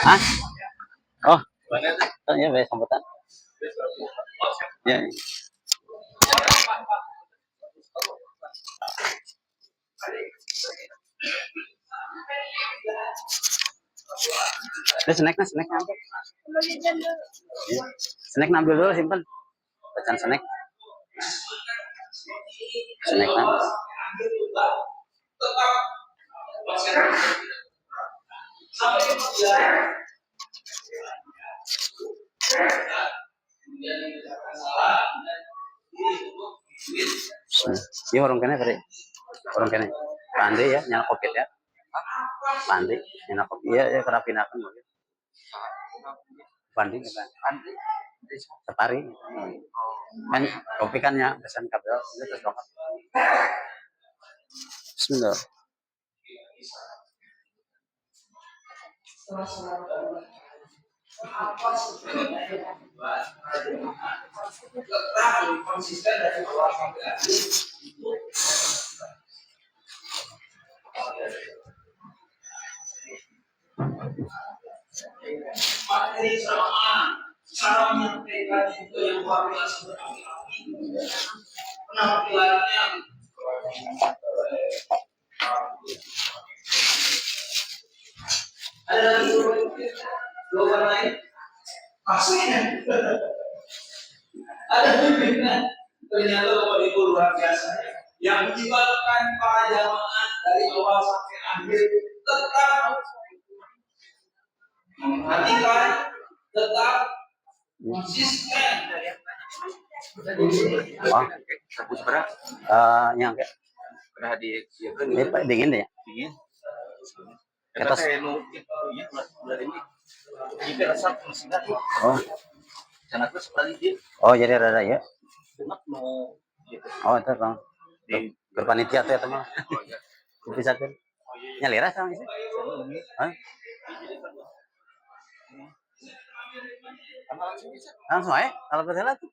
Hah? Oh, ya baik sambutan. Ya. Ini snack ambil. Ya. Snack ambil dulu simpan. Bacaan snack. Snack ambil. Iya orang kene tadi. Orang kene. Pandai ya nyala covid ya. Pandai nyala covid ya ya kerapinakan. Pandai kan. Separi. Kan kopi kan ya pesan kabel itu terus dokter. Bismillah. Konsisten dari awal sampai akhir. Materi sama cara menyampaikan itu yang luar biasa berarti penampilannya ada lagi slogan lain pastinya ada pimpinan ternyata Bapak Ibu luar biasa yang menyebabkan para jamaah dari awal sampai akhir tetap memperhatikan, tetap konsisten. Wah, yang kayak udah ini Pak dingin deh ya. Dingin. Kita oh. Oh, jadi ada ya. Oh, itu Bang. Di berpanitia tuh ya, teman. Bisa kan? Nyalira sama isi. Hah? Langsung aja, kalau bersalah tuh.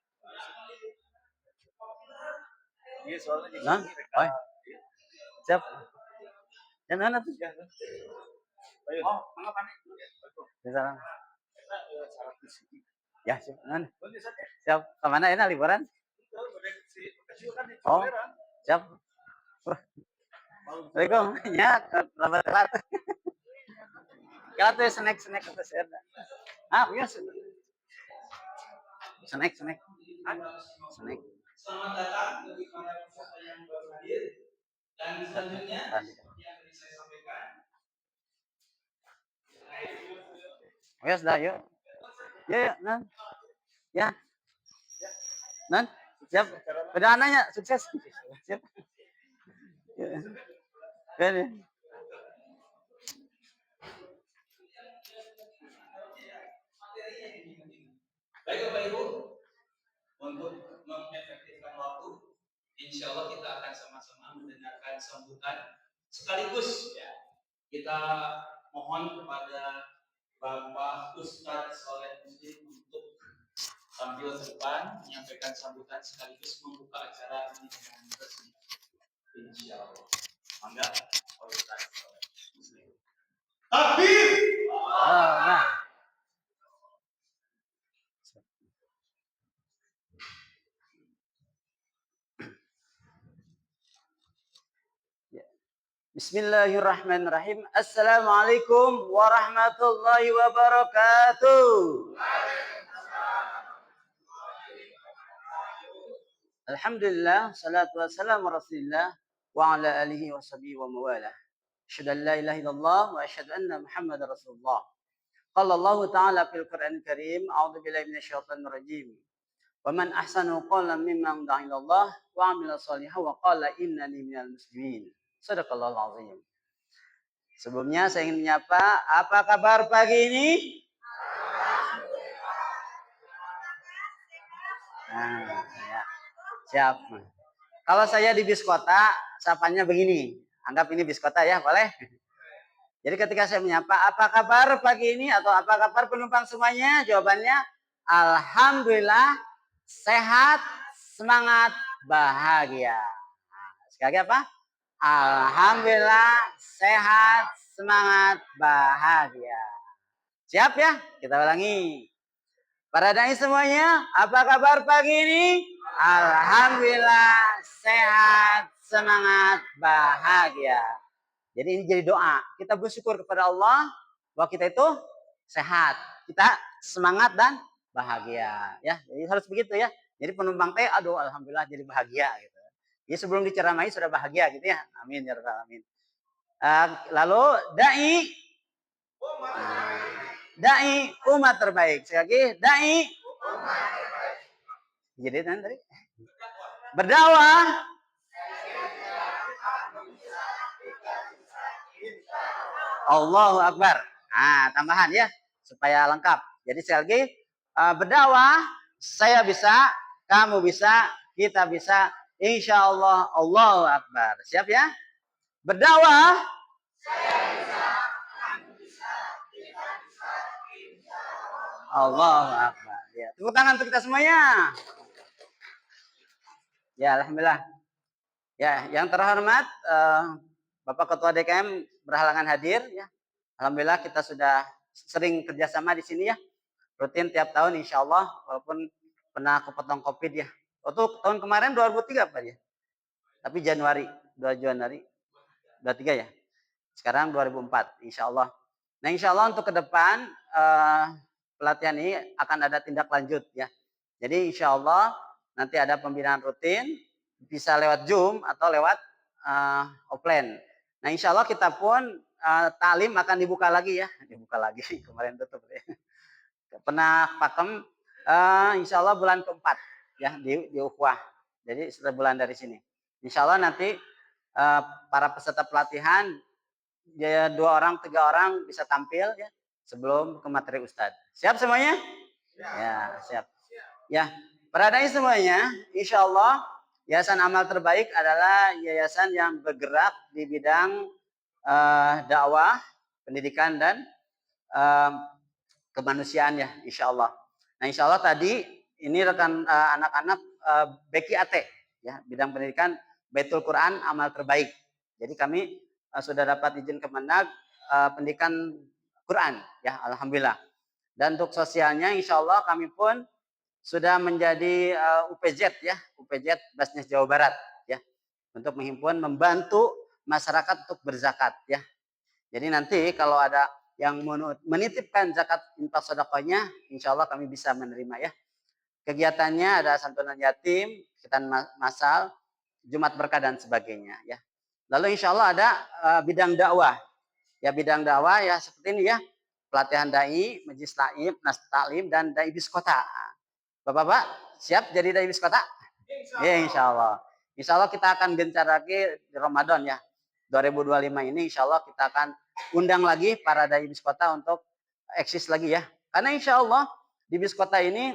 Iya, soalnya di sini. Oh, siap. Yang mana tuh? Oh, apa nih? Bisa. Ya, siap. Siap. Kemana ini liburan? Oh, siap. Assalamualaikum. Ya, lambat telat. Kalau tuh snack apa sih? Ah, iya. Snack. Snack. Selamat datang bagi para peserta yang baru hadir. Dan selanjutnya yang tadi saya sampaikan. Oh ya, sudah, yuk. Ya, Nan. Ya. Nan, siap. Udah anaknya sukses. Siap. Ya. Ya. Baik Bapak Ibu, untuk mengefektifkan waktu, insya Allah kita akan sama-sama mendengarkan sambutan sekaligus ya. Kita mohon kepada Bapak Ustadz Soleh Muslim untuk tampil ke depan menyampaikan sambutan sekaligus membuka acara ini dengan resmi. Insya Allah. Mangga Pak Ustadz Soleh Muslim. Takbir. Nah. Bismillahirrahmanirrahim. Assalamualaikum warahmatullahi wabarakatuh. Alhamdulillah, salatu wassalamu rasulillah wa ala alihi wa sahbihi wa mawalah. Asyhadu an la ilaha illallah wa asyhadu anna Muhammadar Rasulullah. Qala Allah Ta'ala fil Qur'anil Karim, a'udzu billahi minasyaitonir rajim. Wa man ahsanu qawlan mimman da'a ila Allah wa 'amila shalihan wa qala innani minal muslimin. Shadaqallahul azim. Sebelumnya saya ingin menyapa, apa kabar pagi ini? Nah, ya. Siap. Kalau saya di bis kota, sapanya begini. Anggap ini bis kota ya, boleh? Jadi ketika saya menyapa, apa kabar pagi ini atau apa kabar penumpang semuanya? Jawabannya, alhamdulillah, sehat, semangat, bahagia. Nah, sekali apa? Alhamdulillah, sehat, semangat, bahagia. Siap ya? Kita ulangi. Para dai semuanya, apa kabar pagi ini? Alhamdulillah, sehat, semangat, bahagia. Jadi ini jadi doa. Kita bersyukur kepada Allah bahwa kita itu sehat, kita semangat dan bahagia. Ya, jadi harus begitu ya. Jadi penumpang teh, aduh, alhamdulillah jadi bahagia gitu. Jadi sebelum diceramahi sudah bahagia gitu ya. Amin ya rabbal alamin. Lalu dai, dai umat terbaik. Sekali lagi, dai. Jadi tadi berdakwah. Allahu Akbar. Tambahan ya supaya lengkap. Jadi sekali lagi berdakwah, saya bisa, kamu bisa, kita bisa, insya Allah. Allahu Akbar. Siap ya? Berdakwah. Allahu Akbar. Ya, tepuk tangan untuk kita semuanya. Ya, alhamdulillah. Ya, yang terhormat Bapak Ketua DKM berhalangan hadir ya. Alhamdulillah kita sudah sering kerjasama di sini ya. Rutin tiap tahun insya Allah walaupun pernah kepotong COVID ya. Waktu tahun kemarin 2003 Pak ya. Tapi Januari, 2 Januari 23 ya. Sekarang 2004 insya Allah. Nah insya Allah untuk ke depan pelatihan ini akan ada tindak lanjut ya. Jadi insya Allah nanti ada pembinaan rutin bisa lewat Zoom atau lewat offline. Nah insya Allah kita pun taklim akan dibuka lagi ya. Dibuka lagi kemarin tutup ya. Pernah pakem insya Allah bulan keempat ya di Ukhuwah. Jadi setelah bulan dari sini. Insya Allah nanti para peserta pelatihan ya 2 orang 3 orang bisa tampil ya sebelum ke materi Ustadz. Siap semuanya? Ya siap. Ya para dai semuanya, insya Allah Yayasan Amal Terbaik adalah yayasan yang bergerak di bidang dakwah, pendidikan dan kemanusiaan ya, insya Allah. Nah, insya Allah tadi ini rekan anak-anak BKAT ya, bidang pendidikan Baitul Quran Amal Terbaik. Jadi kami sudah dapat izin Kemenag pendidikan Quran ya, alhamdulillah. Dan untuk sosialnya, insya Allah kami pun sudah menjadi UPZ ya, UPZ Basnas Jawa Barat ya, untuk menghimpun membantu masyarakat untuk berzakat ya. Jadi nanti kalau ada yang menitipkan zakat infak sedekahnya, insya Allah kami bisa menerima ya. Kegiatannya ada santunan yatim, khitan masal, Jumat berkah dan sebagainya ya. Lalu insya Allah ada bidang dakwah. Ya bidang dakwah ya seperti ini ya. Pelatihan dai, majlis taim, nas taklim dan dai bis kota. Bapak-bapak siap jadi dai bis kota? Ya insya Allah. Insya Allah kita akan gencar lagi di Ramadan ya. 2025 ini insya Allah kita akan undang lagi para dai bis kota untuk eksis lagi ya. Karena insya Allah di bis kota ini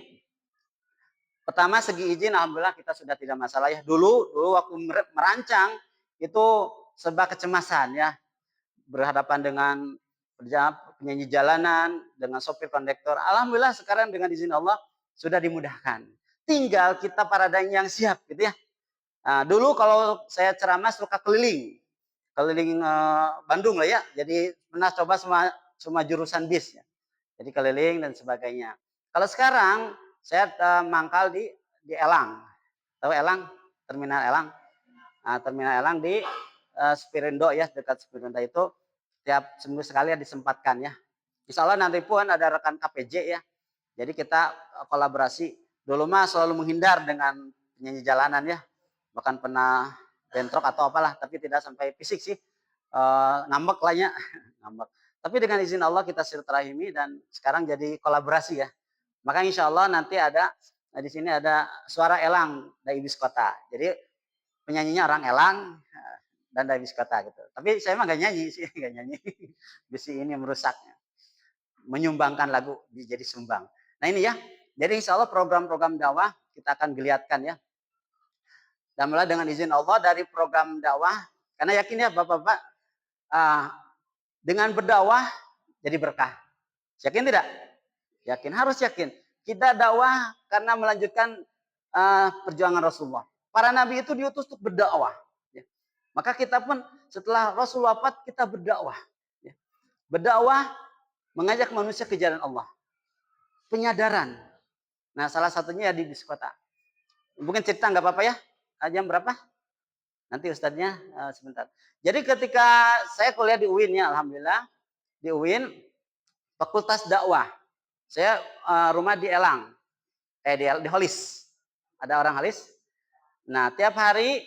pertama segi izin alhamdulillah kita sudah tidak masalah ya. Dulu waktu merancang itu serba kecemasan ya. Berhadapan dengan penyanyi jalanan, dengan sopir kondektor. Alhamdulillah sekarang dengan izin Allah sudah dimudahkan. Tinggal kita para dai yang siap gitu ya. Nah, dulu kalau saya ceramah suka keliling Bandung lah ya. Jadi pernah coba semua jurusan bis ya. Jadi keliling dan sebagainya. Kalau sekarang saya mangkal di Elang. Tahu Elang? Terminal Elang. Nah, terminal Elang di Spirindo ya, dekat Spirindo itu tiap seminggu sekali ya disempatkan ya. Insya Allah nanti pun ada rekan KPJ ya. Jadi kita kolaborasi. Dulu mah selalu menghindar dengan penyanyi jalanan ya. Bahkan pernah bentrok atau apalah, tapi tidak sampai fisik sih. Ngambek lah ya, ngambek. Tapi dengan izin Allah kita silaturahimi dan sekarang jadi kolaborasi ya. Maka insya Allah nanti ada di sini ada suara Elang dari Bis Kota. Jadi penyanyinya orang Elang dan dari Bis Kota gitu. Tapi saya mah gak nyanyi sih, gak nyanyi. Bisi ini merusaknya, menyumbangkan lagu jadi sumbang. Nah ini ya. Jadi insya Allah program-program dakwah kita akan geliatkan ya. Dan mulai dengan izin Allah dari program dakwah, karena yakin ya Bapak-Bapak, dengan berdakwah jadi berkah. Yakin tidak? Yakin, harus yakin. Kita dakwah karena melanjutkan perjuangan Rasulullah. Para nabi itu diutus untuk berdakwah. Ya. Maka kita pun setelah Rasul wafat kita berdakwah. Ya. Berdakwah mengajak manusia ke jalan Allah. Penyadaran. Nah, salah satunya ya di biskota. Mungkin cerita nggak apa-apa ya? Jam berapa? Nanti ustadznya sebentar. Jadi ketika saya kuliah di UIN ya, alhamdulillah di UIN Fakultas Dakwah. Saya rumah di Elang, di Holis. Ada orang Holis. Nah, tiap hari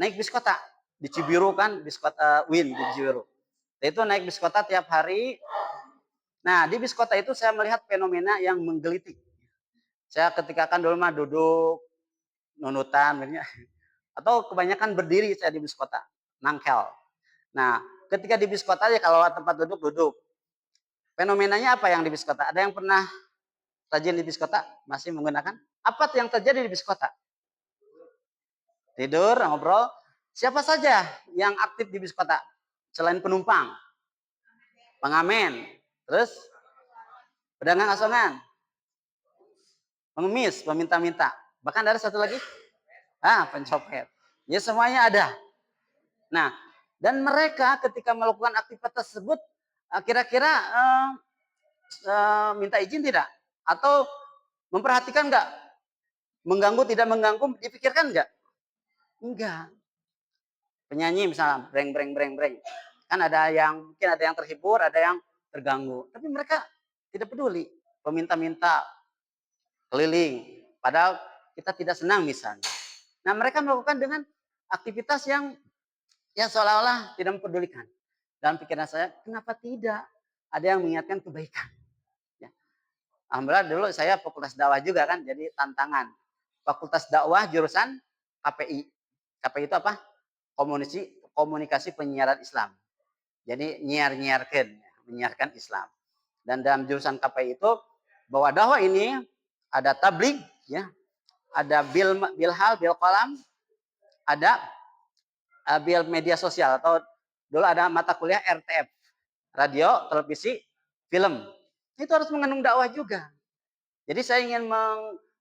naik bis kota di Cibiru kan, bis kota UIN di Cibiru. Itu naik bis kota tiap hari. Nah, di bis kota itu saya melihat fenomena yang menggelitik. Saya ketika kan dulu mah duduk nunutan atau kebanyakan berdiri saya di bis kota, nangkel. Nah, ketika di bis kota ya kalau tempat duduk. Fenomenanya apa yang di bis kota? Ada yang pernah rajin di bis kota? Masih menggunakan? Apa yang terjadi di bis kota? Tidur, ngobrol. Siapa saja yang aktif di bis kota? Selain penumpang, pengamen, terus pedagang asongan, pengemis, peminta-minta. Bahkan ada satu lagi, pencopet. Ya semuanya ada. Nah, dan mereka ketika melakukan aktivitas tersebut, kira-kira minta izin tidak? Atau memperhatikan nggak? Mengganggu tidak mengganggu, dipikirkan nggak? Enggak. Penyanyi misalnya, breng breng breng breng. Kan ada yang mungkin ada yang terhibur, ada yang terganggu. Tapi mereka tidak peduli. Peminta-minta keliling. Padahal kita tidak senang misalnya. Nah, mereka melakukan dengan aktivitas yang seolah-olah tidak mempedulikan. Dalam pikiran saya, kenapa tidak? Ada yang mengingatkan kebaikan. Ya. Alhamdulillah dulu saya fakultas dakwah juga kan, jadi tantangan. Fakultas dakwah jurusan KPI. KPI itu apa? Komunikasi penyiaran Islam. Jadi menyiarkan Islam. Dan dalam jurusan KPI itu bahwa dakwah ini ada tabligh, ya, ada bilhal, bil qalam, ada bil media sosial atau dulu ada mata kuliah RTF, radio, televisi, film. Itu harus mengandung dakwah juga. Jadi saya ingin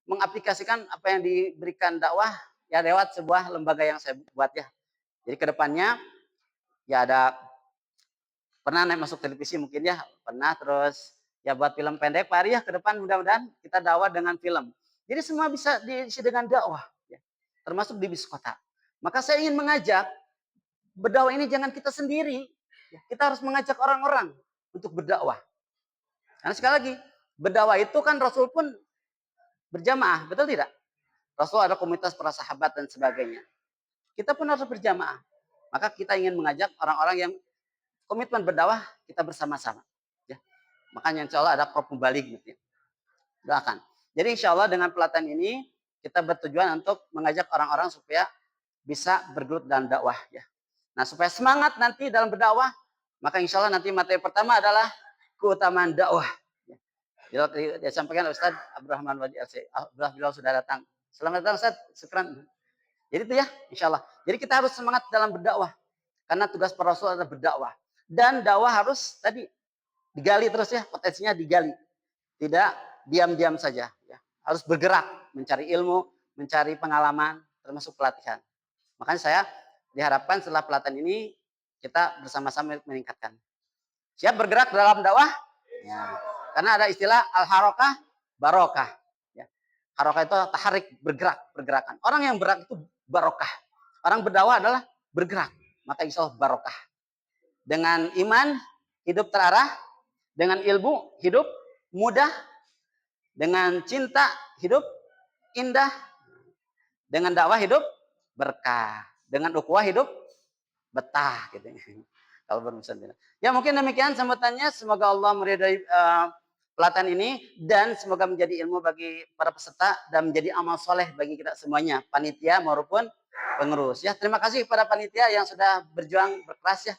mengaplikasikan apa yang diberikan dakwah ya lewat sebuah lembaga yang saya buat ya. Jadi kedepannya ya ada pernah naik masuk televisi mungkin ya, pernah terus ya buat film pendek Pak Ari ya ke depan mudah-mudahan kita dakwah dengan film. Jadi semua bisa diisi dengan dakwah ya. Termasuk di bis kota. Maka saya ingin mengajak berdakwah ini jangan kita sendiri. Ya. Kita harus mengajak orang-orang untuk berdakwah. Karena sekali lagi, berdakwah itu kan Rasul pun berjamaah, betul tidak? Rasul ada komunitas para sahabat dan sebagainya. Kita pun harus berjamaah. Maka kita ingin mengajak orang-orang yang komitmen berdakwah kita bersama-sama. Ya. Makanya insya Allah ada prop mubalik gitu ya. Doakan. Jadi insya Allah dengan pelatihan ini kita bertujuan untuk mengajak orang-orang supaya bisa bergelut dalam dakwah ya. Nah supaya semangat nanti dalam berdakwah, maka insya Allah nanti materi pertama adalah keutamaan dakwah. Ya. Disampaikan Ustaz Abdurrahman Wadi LC. Alhamdulillah beliau sudah datang. Selamat datang Ustaz. Syukran. Jadi itu ya insya Allah. Jadi kita harus semangat dalam berdakwah. Karena tugas para Rasul adalah berdakwah. Dan dakwah harus tadi digali terus ya, potensinya digali. Tidak diam-diam saja. Ya. Harus bergerak, mencari ilmu, mencari pengalaman, termasuk pelatihan. Makanya saya diharapkan setelah pelatihan ini kita bersama-sama meningkatkan. Siap bergerak dalam dakwah? Ya. Karena ada istilah al-harokah, barokah. Ya. Harokah itu taharik, bergerak, pergerakan. Orang yang bergerak itu barokah. Orang berdakwah adalah bergerak. Maka insya Allah barokah. Dengan iman, hidup terarah. Dengan ilmu, hidup mudah. Dengan cinta, hidup indah. Dengan dakwah, hidup berkah. Dengan ukhuwah, hidup betah. Gitu. Kalau bermusyawarah. Ya mungkin demikian sambutannya. Semoga Allah meridai pelatihan ini. Dan semoga menjadi ilmu bagi para peserta. Dan menjadi amal soleh bagi kita semuanya. Panitia maupun pengurus. Ya, terima kasih kepada panitia yang sudah berjuang berkeras ya.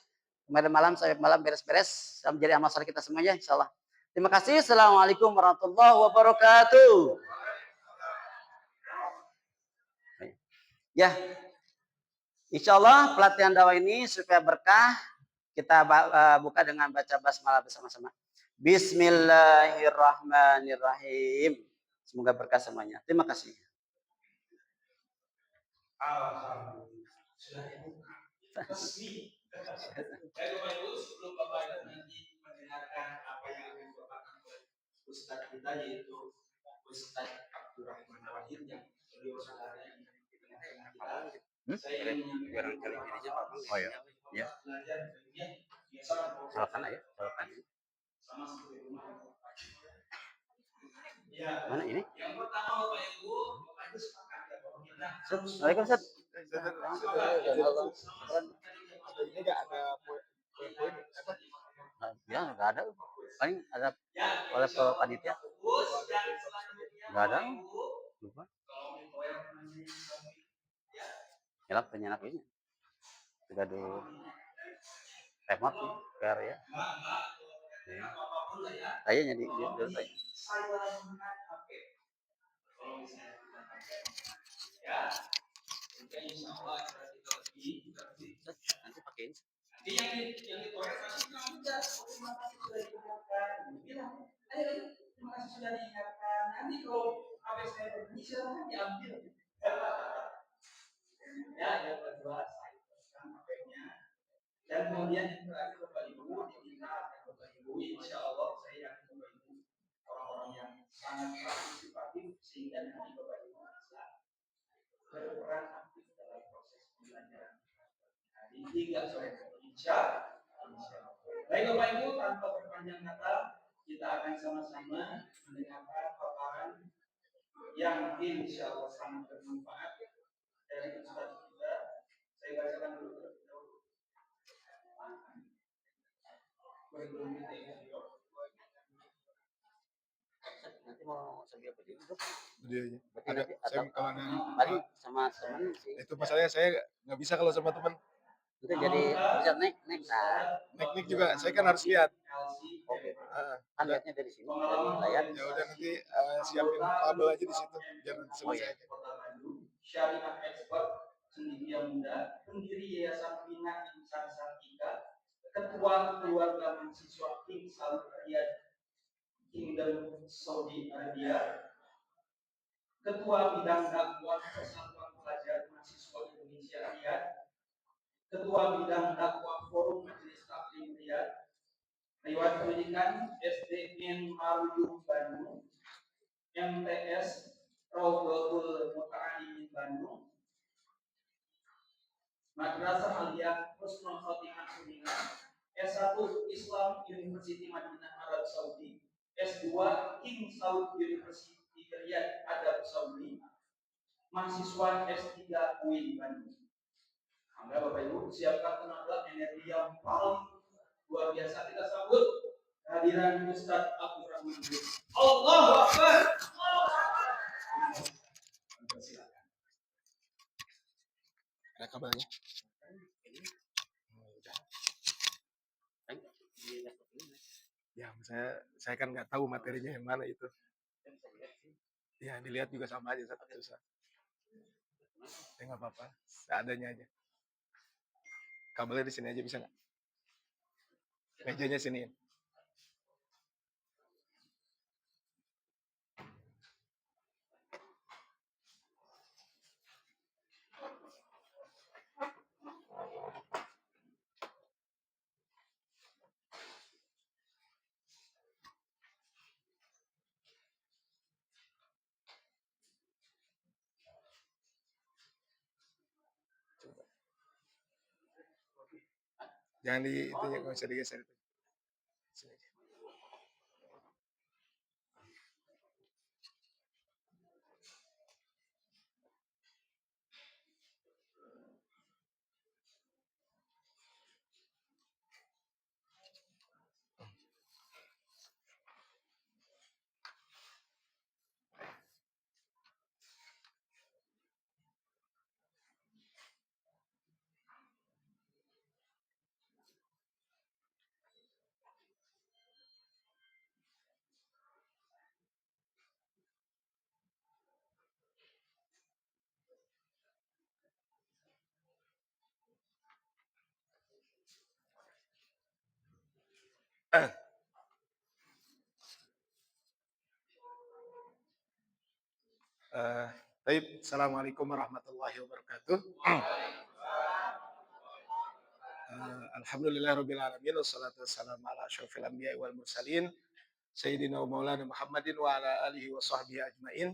Kemarin malam sampai malam beres-beres menjadi amal soleh kita semuanya insyaallah. Terima kasih. Assalamualaikum warahmatullahi wabarakatuh. Ya, insyaallah pelatihan dakwah ini supaya berkah kita buka dengan baca basmalah bersama-sama. Bismillahirrahmanirrahim. Semoga berkah semuanya. Terima kasih. Alhamdulillah. Resmi. Baik Bapak Ibu, sebelum Bapak Ibu nanti mendengarkan apa yang akan Ustadz kita yaitu Ustadz Abdurrahman Wahid yang beliau saudara yang di tengah-tengah kita. Saya ingin menyampaikan Oh ya, ya. belajar dunia biasa Silakan ya, silakan. sama seperti rumah. Ya, Mana ini? yang pertama Bapak Ibu sepakat ya bahwa kita Waalaikumsalam. Ini nggak ada poin apa? Ya nggak ada. Paling ada ya, oleh panitia. fokus dan selanjutnya Nggak ada. Bapak Ibu, Lupa. kalau mau poin nanti ya Nyelap penyenak ini. Sudah do remote nih, PR ya. apapun lah ya. Kayaknya di dulu saya. Saya menggunakan HP. Kalau misalnya menggunakan HP, ya, mungkin insya Allah kita lebih. Nanti pakai ini. Nanti yang dikorek masih kamu sudah terima kasih sudah diingatkan. Bilang, ayo terima kasih sudah diingatkan. Nanti kalau HP saya berbunyi silahkan diambil. Ya, yang kedua saya pesan HP-nya. Dan kemudian yang terakhir Bapak Ibu diminta agar Bapak Ibu insya Allah saya yakin Bapak Ibu orang-orang yang sangat partisipatif sehingga nanti Bapak Ibu bisa berperan aktif dalam proses pembelajaran hari 3 sore insya Allah. Baik Bapak Ibu, tanpa berpanjang kata kita akan sama-sama mendengarkan paparan yang insya Allah sangat bermanfaat dari Ustaz kita. Saya bacakan dulu. Nanti mau sambil apa dulu? Dia aja. Berarti Ada nanti saya atau kalau nanya paling sama teman sih. itu masalahnya saya nggak bisa kalau sama teman. Itu jadi bisa naik. Naik juga saya kan harus lihat. Oke. Kan lihatnya dari sini dari layar. Ya udah nanti siapin kabel aja di situ biar nanti selesai. Syariah Expert Cendekia Muda, pendiri Yayasan Bina Insan Sartika, Ketua Keluarga Mahasiswa King Saud Riyadh Kingdom Saudi Arabia, Ketua Bidang Dakwah Persatuan Pelajar Mahasiswa Indonesia Riyadh, Ketua Bidang Dakwah Forum Majelis Taklim Riyadh, Riwayat Pendidikan SDN Maruyuh Bandung, MTS Raudhatul Muta'alimin Bandung, Madrasah Aliyah Husnul Khotimah Kuningan, S1 Islam University Madinah Arab Saudi, S2 King Saud University Riyadh Adab Saudi, mahasiswa S3 UIN Bandung. Anda Bapak Ibu siapkan tenaga energi yang paling luar biasa. Kita sambut kehadiran Ustadz Abdurrahman. Allahu Akbar. Ada kabelnya. Ya, saya kan nggak tahu materinya yang mana itu. Ya, dilihat juga sama aja susah. Ya nggak apa-apa, seadanya aja. Kabelnya di sini aja bisa nggak? Mejanya sini. Jangan di itu ya, nggak usah digeser itu. Sini aja. Baik, assalamualaikum warahmatullahi wabarakatuh. Alhamdulillahirabbil alamin wassalatu wassalamu ala asyrofil anbiya'i wal mursalin Sayyidina wa maulana Muhammadin wa ala alihi wa sahbihi ajmain.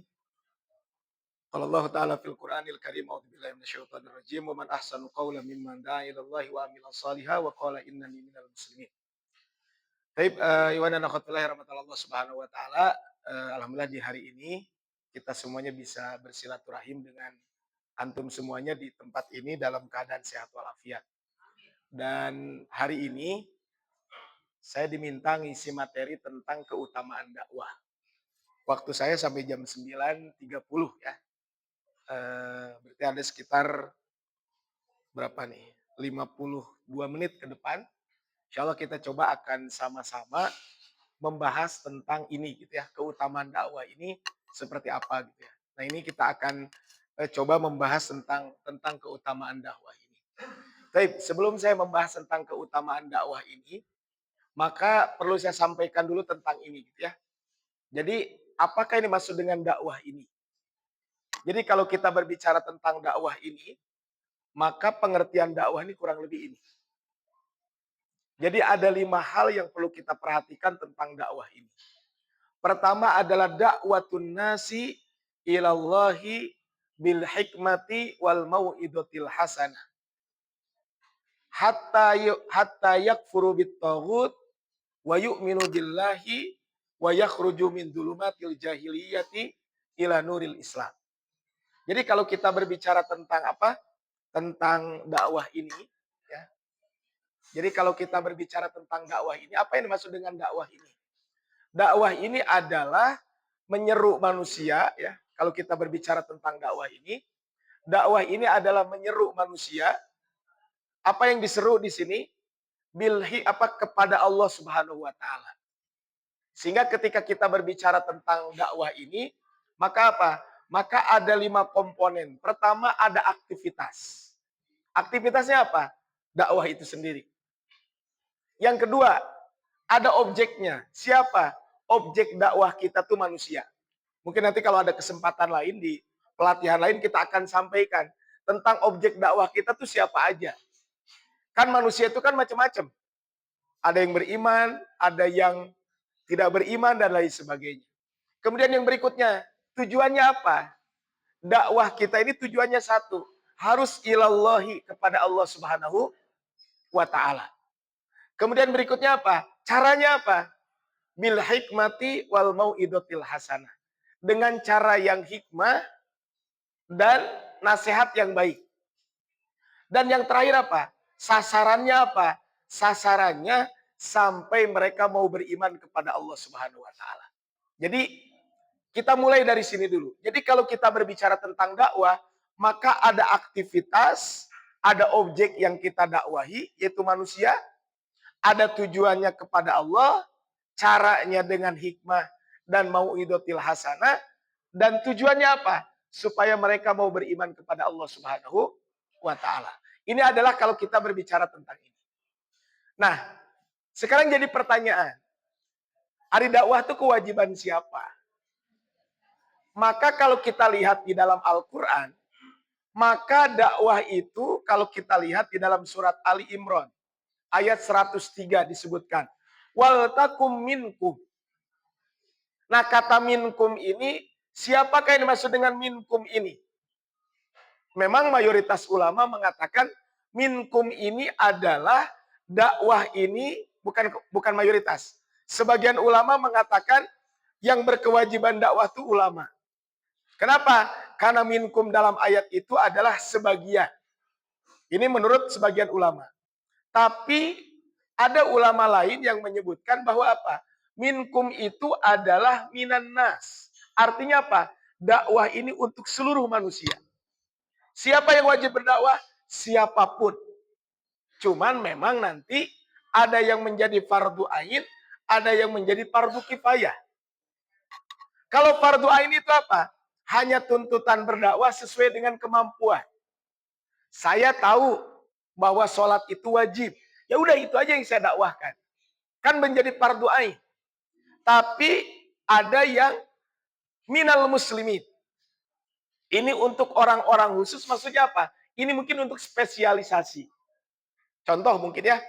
Qala Allah Ta'ala fil Qur'anil Karim, a'udzu billahi minasyaitonir rajim, wa man ahsanu qawlan mimman da'a ila Allah wa amila shalihan wa qala innani minal muslimin. Baik, iwan dan akhwat rahmatullah Subhanahu wa taala, alhamdulillah di hari ini kita semuanya bisa bersilaturahim dengan antum semuanya di tempat ini dalam keadaan sehat walafiat. Dan hari ini saya diminta ngisi materi tentang keutamaan dakwah. Waktu saya sampai jam 9.30 ya. Berarti ada sekitar berapa nih? 52 menit ke depan. Insya Allah kita coba akan sama-sama membahas tentang ini gitu ya. Keutamaan dakwah ini seperti apa gitu ya. Nah, ini kita akan coba membahas tentang keutamaan dakwah ini. Baik, sebelum saya membahas tentang keutamaan dakwah ini, maka perlu saya sampaikan dulu tentang ini gitu ya. Jadi, apakah ini maksud dengan dakwah ini? Jadi kalau kita berbicara tentang dakwah ini, maka pengertian dakwah ini kurang lebih ini. Jadi ada 5 hal yang perlu kita perhatikan tentang dakwah ini. Pertama adalah dakwatun nasi ilallahi bil hikmati wal mau'idotil hasanah. Hatta yakfuru bit taghut wa yu'minu billahi wa yakhruju min dhulumatil jahiliyati ila nuril Islam. Jadi kalau kita berbicara tentang apa? Tentang dakwah ini ya. Jadi kalau kita berbicara tentang dakwah ini, apa yang dimaksud dengan dakwah ini? Dakwah ini adalah menyeru manusia ya. Kalau kita berbicara tentang dakwah ini adalah menyeru manusia. Apa yang diseru di sini? Kepada Allah Subhanahu wa taala. Sehingga ketika kita berbicara tentang dakwah ini, maka apa? Maka ada 5 komponen. Pertama ada aktivitas. Aktivitasnya apa? Dakwah itu sendiri. Yang kedua, ada objeknya. Siapa? Objek dakwah kita tuh manusia. Mungkin nanti kalau ada kesempatan lain di pelatihan lain kita akan sampaikan tentang objek dakwah kita tuh siapa aja. Kan manusia itu kan macam-macam. Ada yang beriman, ada yang tidak beriman dan lain sebagainya. Kemudian yang berikutnya, tujuannya apa? Dakwah kita ini tujuannya satu, harus ilallahi, kepada Allah Subhanahu wa taala. Kemudian berikutnya apa? Caranya apa? Bil hikmati wal mau'idotil hasanah. Dengan cara yang hikmah dan nasihat yang baik. Dan yang terakhir apa? Sasarannya apa? Sasarannya sampai mereka mau beriman kepada Allah Subhanahu wa taala. Jadi kita mulai dari sini dulu. Jadi kalau kita berbicara tentang dakwah, maka ada aktivitas, ada objek yang kita dakwahi, yaitu manusia, ada tujuannya kepada Allah, caranya dengan hikmah dan mau'idotil hasanah, dan tujuannya apa? Supaya mereka mau beriman kepada Allah Subhanahu wa taala. Ini adalah kalau kita berbicara tentang ini. Nah, sekarang jadi pertanyaan. Hari dakwah itu kewajiban siapa? Maka kalau kita lihat di dalam Al-Quran, maka dakwah itu kalau kita lihat di dalam surat Ali Imran, ayat 103 disebutkan, wal takum minkum. Nah, kata minkum ini, siapakah yang dimaksud dengan minkum ini? Memang mayoritas ulama mengatakan minkum ini adalah dakwah ini, bukan mayoritas. Sebagian ulama mengatakan yang berkewajiban dakwah itu ulama. Kenapa? Karena minkum dalam ayat itu adalah sebagian. Ini menurut sebagian ulama. Tapi ada ulama lain yang menyebutkan bahwa apa? Minkum itu adalah minan nas. Artinya apa? Dakwah ini untuk seluruh manusia. Siapa yang wajib berdakwah? Siapapun. Cuman memang nanti ada yang menjadi fardu ain, ada yang menjadi fardu kifayah. Kalau fardu ain itu apa? Hanya tuntutan berdakwah sesuai dengan kemampuan. Saya tahu bahwa sholat itu wajib. Ya udah itu aja yang saya dakwahkan. Kan menjadi fardu ain. Tapi ada yang minal muslimin. Ini untuk orang-orang khusus, maksudnya apa? Ini mungkin untuk spesialisasi. Contoh mungkin ya,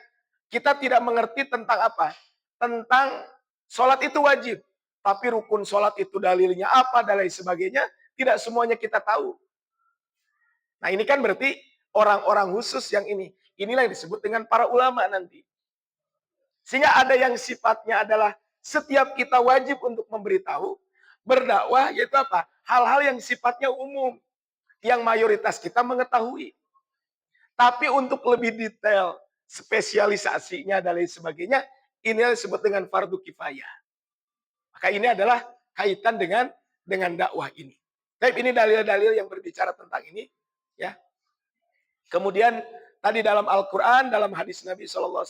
kita tidak mengerti tentang apa? Tentang Sholat itu wajib. Tapi rukun sholat itu dalilnya apa dan lain sebagainya, tidak semuanya kita tahu. Nah ini kan berarti orang-orang khusus yang ini. Inilah yang disebut dengan para ulama nanti. Sehingga ada yang sifatnya adalah setiap kita wajib untuk memberitahu, berdakwah, yaitu apa? Hal-hal yang sifatnya umum, yang mayoritas kita mengetahui. Tapi untuk lebih detail, spesialisasinya dan lain sebagainya, ini disebut dengan fardu kifayah. Maka ini adalah kaitan dengan dakwah ini. Tapi ini dalil-dalil yang berbicara tentang ini, ya. Kemudian tadi dalam Al-Quran, dalam hadis Nabi SAW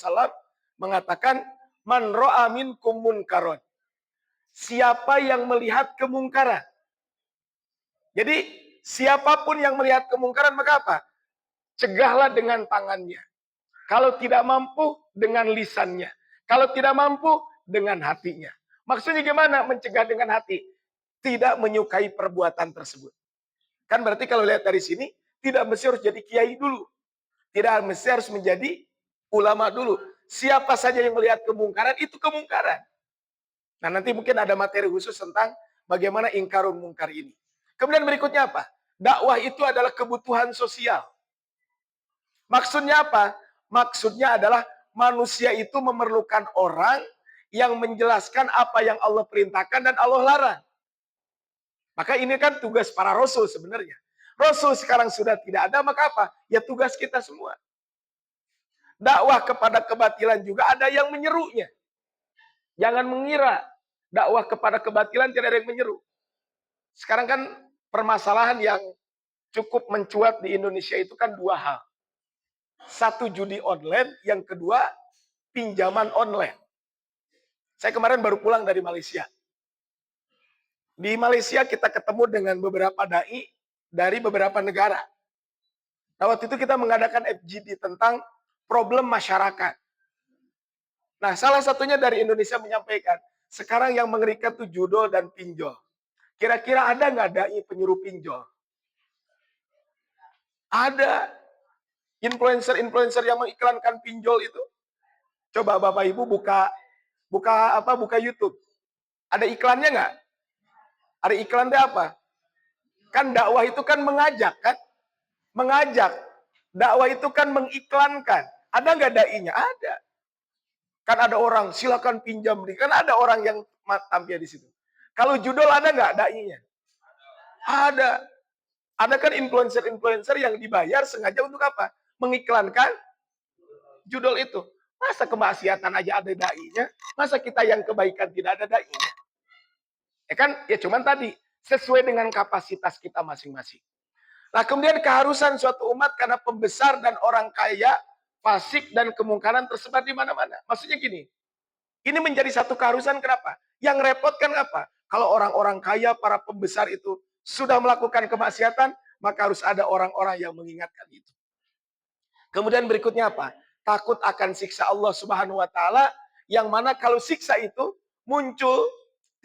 mengatakan, man ro'a minkum munkaron. Siapa yang melihat kemungkaran. Jadi siapapun yang melihat kemungkaran maka apa? Cegahlah dengan tangannya. Kalau tidak mampu dengan lisannya. Kalau tidak mampu dengan hatinya. Maksudnya gimana mencegah dengan hati? Tidak menyukai perbuatan tersebut. Kan berarti kalau lihat dari sini, tidak mesti harus jadi kiai dulu. Tidak mesti harus menjadi ulama dulu. Siapa saja yang melihat kemungkaran, itu kemungkaran. Nah nanti mungkin ada materi khusus tentang bagaimana ingkarun mungkar ini. Kemudian berikutnya apa? Dakwah itu adalah kebutuhan sosial. Maksudnya apa? Maksudnya adalah manusia itu memerlukan orang yang menjelaskan apa yang Allah perintahkan dan Allah larang. Maka ini kan tugas para rasul sebenarnya. Rasul sekarang sudah tidak ada, maka apa? Ya tugas kita semua. Dakwah kepada kebatilan juga ada yang menyerunya. Jangan mengira dakwah kepada kebatilan tidak ada yang menyeru. Sekarang kan permasalahan yang cukup mencuat di Indonesia itu kan dua hal. Satu judi online, yang kedua pinjaman online. Saya kemarin baru pulang dari Malaysia. Di Malaysia kita ketemu dengan beberapa dai dari beberapa negara. Nah, waktu itu kita mengadakan FGD tentang problem masyarakat. Nah, salah satunya dari Indonesia menyampaikan, sekarang yang mengerikan itu judol dan pinjol. Kira-kira ada nggak dai penyuruh pinjol? Ada. Influencer-influencer yang mengiklankan pinjol itu. Coba Bapak Ibu buka YouTube. Ada iklannya nggak? Ada iklannya apa? Kan dakwah itu kan mengajak kan? Mengajak. Dakwah itu kan mengiklankan. Ada nggak dai-nya? Ada. Kan ada orang silakan pinjam, kan ada orang yang tampil di situ. Kalau judul ada nggak dai-nya? Ada. Ada kan influencer-influencer yang dibayar sengaja untuk apa? Mengiklankan judul itu. Masa kemaksiatan aja ada dai-nya? Masa kita yang kebaikan tidak ada dai-nya? Ya kan? Ya cuman tadi sesuai dengan kapasitas kita masing-masing. Nah, kemudian keharusan suatu umat karena pembesar dan orang kaya, fasik dan kemungkaran tersebar di mana-mana. Maksudnya gini, ini menjadi satu keharusan kenapa? Yang repot kan apa? Kalau orang-orang kaya, para pembesar itu sudah melakukan kemaksiatan, maka harus ada orang-orang yang mengingatkan itu. Kemudian berikutnya apa? Takut akan siksa Allah Subhanahu wa taala, yang mana kalau siksa itu muncul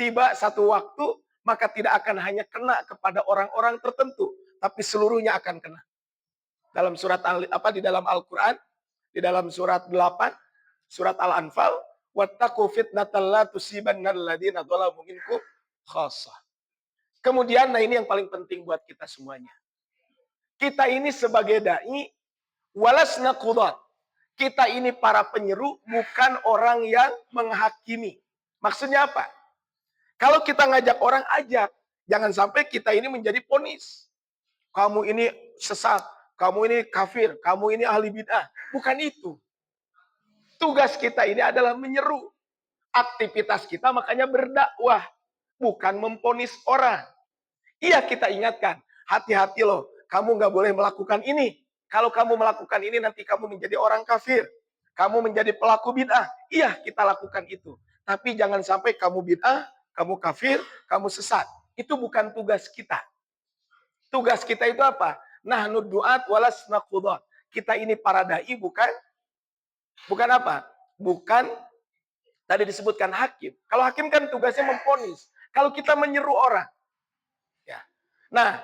tiba satu waktu, maka tidak akan hanya kena kepada orang-orang tertentu, tapi seluruhnya akan kena. Dalam surat di dalam Al-Qur'an, di dalam surat 8, surat Al-Anfal, wattaqu fitnatal la tusibannal ladzina dzalamu minkum khassah. Kemudian nah ini yang paling penting buat kita semuanya. Kita ini sebagai dai walasna qudat. Kita ini para penyeru, bukan orang yang menghakimi. Maksudnya apa? Kalau kita ngajak orang, ajak. Jangan sampai kita ini menjadi ponis. Kamu ini sesat, kamu ini kafir, kamu ini ahli bid'ah. Bukan itu. Tugas kita ini adalah menyeru. Aktivitas kita makanya berdakwah. Bukan memponis orang. Iya kita ingatkan. Hati-hati loh. Kamu nggak boleh melakukan ini. Kalau kamu melakukan ini nanti kamu menjadi orang kafir. Kamu menjadi pelaku bid'ah. Iya kita lakukan itu. Tapi jangan sampai kamu bid'ah, kamu kafir, kamu sesat. Itu bukan tugas kita. Tugas kita itu apa? Nahnu du'at walasna qudat. Kita ini para dai bukan apa? Bukan tadi disebutkan hakim. Kalau hakim kan tugasnya memponis. Kalau kita menyeru orang. Ya. Nah,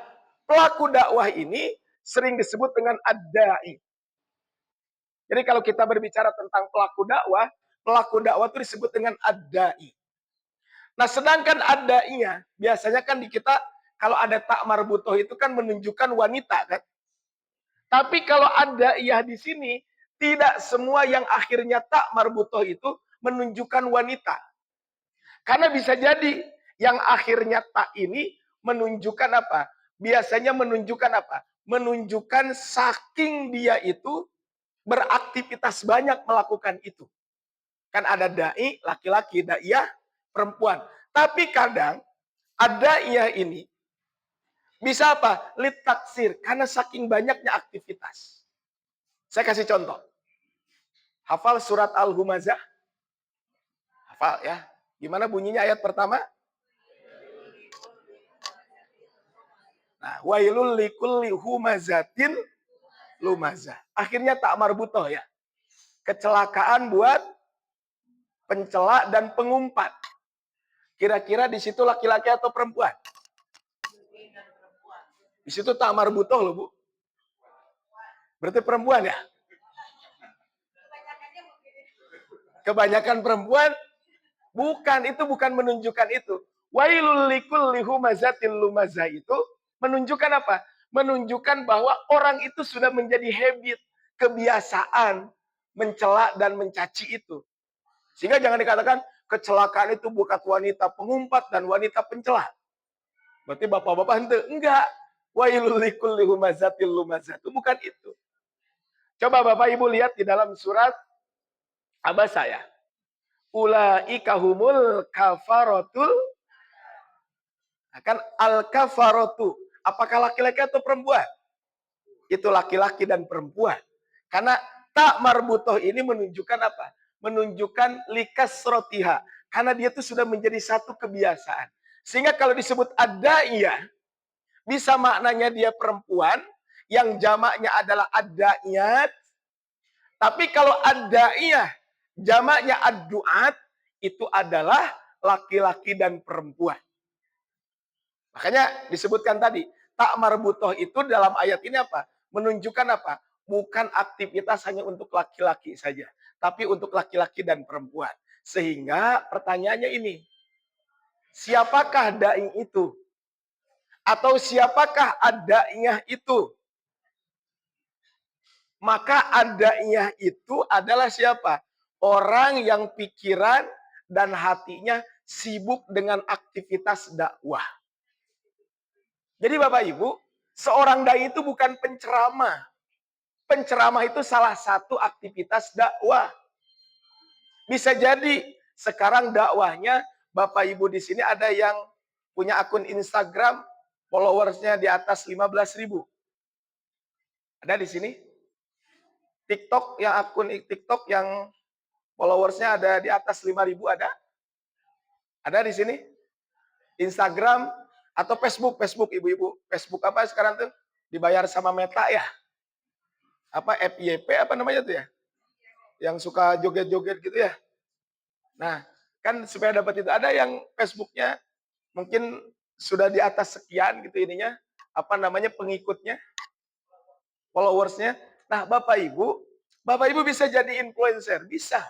pelaku dakwah ini sering disebut dengan ad-da'i. Jadi kalau kita berbicara tentang pelaku dakwah itu disebut dengan ad-da'i. Nah, sedangkan adanya, biasanya kan di kita, kalau ada tak marbutoh itu kan menunjukkan wanita kan. Tapi kalau ada iya di sini, tidak semua yang akhirnya tak marbutoh itu menunjukkan wanita. Karena bisa jadi yang akhirnya tak ini menunjukkan apa? Biasanya menunjukkan apa? Menunjukkan saking dia itu beraktivitas banyak melakukan itu. Kan ada dai laki-laki, daiyah perempuan. Tapi kadang ada iya ini bisa apa? Litaksir, karena saking banyaknya aktivitas. Saya kasih contoh. Hafal surat Al-Humazah? Hafal ya. Gimana bunyinya ayat pertama? Nah, wailul likulli humazatin lumazah. Akhirnya tak marbutoh ya. Kecelakaan buat pencela dan pengumpat. Kira-kira di situ laki-laki atau perempuan? Di situ tak marbutoh loh, Bu. Berarti perempuan ya? Kebanyakan perempuan? Bukan, itu bukan menunjukkan itu. Wailul likulli humazatin lumazah itu menunjukkan apa? Menunjukkan bahwa orang itu sudah menjadi habit, kebiasaan mencela dan mencaci itu. Sehingga jangan dikatakan kecelakaan itu bukan wanita pengumpat dan wanita pencela. Berarti bapak-bapak hente. Enggak. Wailul likulli humazatil lumazah. Itu bukan itu. Coba Bapak Ibu lihat di dalam surat Abasa ya. Ulaika humul kafarotul. Akan al-kafarotu. Apakah laki-laki atau perempuan? Itu laki-laki dan perempuan. Karena tak marbutoh ini menunjukkan apa? Menunjukkan likas rotiha. Karena dia itu sudah menjadi satu kebiasaan. Sehingga kalau disebut adaiyah, bisa maknanya dia perempuan, yang jamaknya adalah adaiyat. Tapi kalau adaiyah, jamaknya ad-duat, itu adalah laki-laki dan perempuan. Makanya disebutkan tadi, tak marbutoh itu dalam ayat ini apa? Menunjukkan apa? Bukan aktivitas hanya untuk laki-laki saja, tapi untuk laki-laki dan perempuan. Sehingga pertanyaannya ini, siapakah dai itu? Atau siapakah adanya itu? Maka adanya itu adalah siapa? Orang yang pikiran dan hatinya sibuk dengan aktivitas dakwah. Jadi Bapak Ibu, seorang dai itu bukan penceramah. Penceramah itu salah satu aktivitas dakwah. Bisa jadi sekarang dakwahnya Bapak Ibu di sini ada yang punya akun Instagram, followersnya di atas 15.000. Ada di sini? TikTok yang akun TikTok yang followersnya ada di atas 5.000 ada? Ada di sini? Instagram atau Facebook ibu-ibu. Facebook apa sekarang tuh? Dibayar sama Meta ya? Apa FYP apa namanya tuh ya? Yang suka joget-joget gitu ya. Nah, kan supaya dapat itu ada yang Facebooknya mungkin sudah di atas sekian gitu ininya, apa namanya pengikutnya, followersnya. Nah, Bapak Ibu bisa jadi influencer, bisa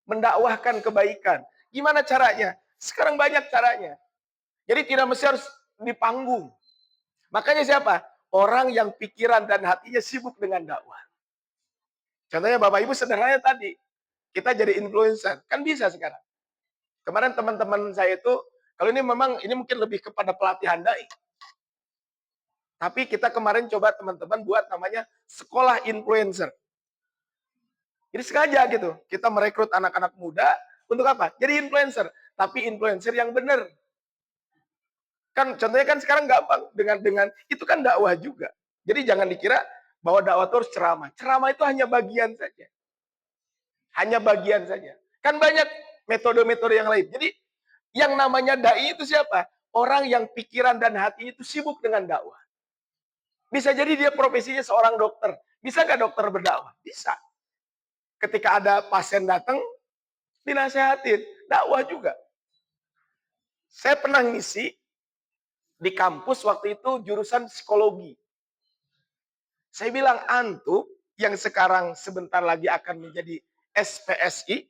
mendakwahkan kebaikan. Gimana caranya? Sekarang banyak caranya. Jadi tidak mesti harus di panggung. Makanya siapa? Orang yang pikiran dan hatinya sibuk dengan dakwah. Contohnya Bapak Ibu sederhananya tadi, kita jadi influencer, kan bisa sekarang. Kemarin teman-teman saya itu, kalau ini memang ini mungkin lebih kepada pelatihan dai. Tapi kita kemarin coba teman-teman buat namanya sekolah influencer. Jadi sengaja gitu, kita merekrut anak-anak muda untuk apa? Jadi influencer, tapi influencer yang benar. Kan contohnya kan sekarang gampang dengan itu kan dakwah juga. Jadi jangan dikira bahwa dakwah itu harus ceramah. Ceramah itu hanya bagian saja. Hanya bagian saja. Kan banyak metode-metode yang lain. Jadi yang namanya dai itu siapa? Orang yang pikiran dan hatinya itu sibuk dengan dakwah. Bisa jadi dia profesinya seorang dokter. Bisa nggak dokter berdakwah? Bisa. Ketika ada pasien datang, dinasehatin. Dakwah juga. Saya pernah ngisi di kampus waktu itu jurusan psikologi. Saya bilang, antum yang sekarang sebentar lagi akan menjadi SPSI,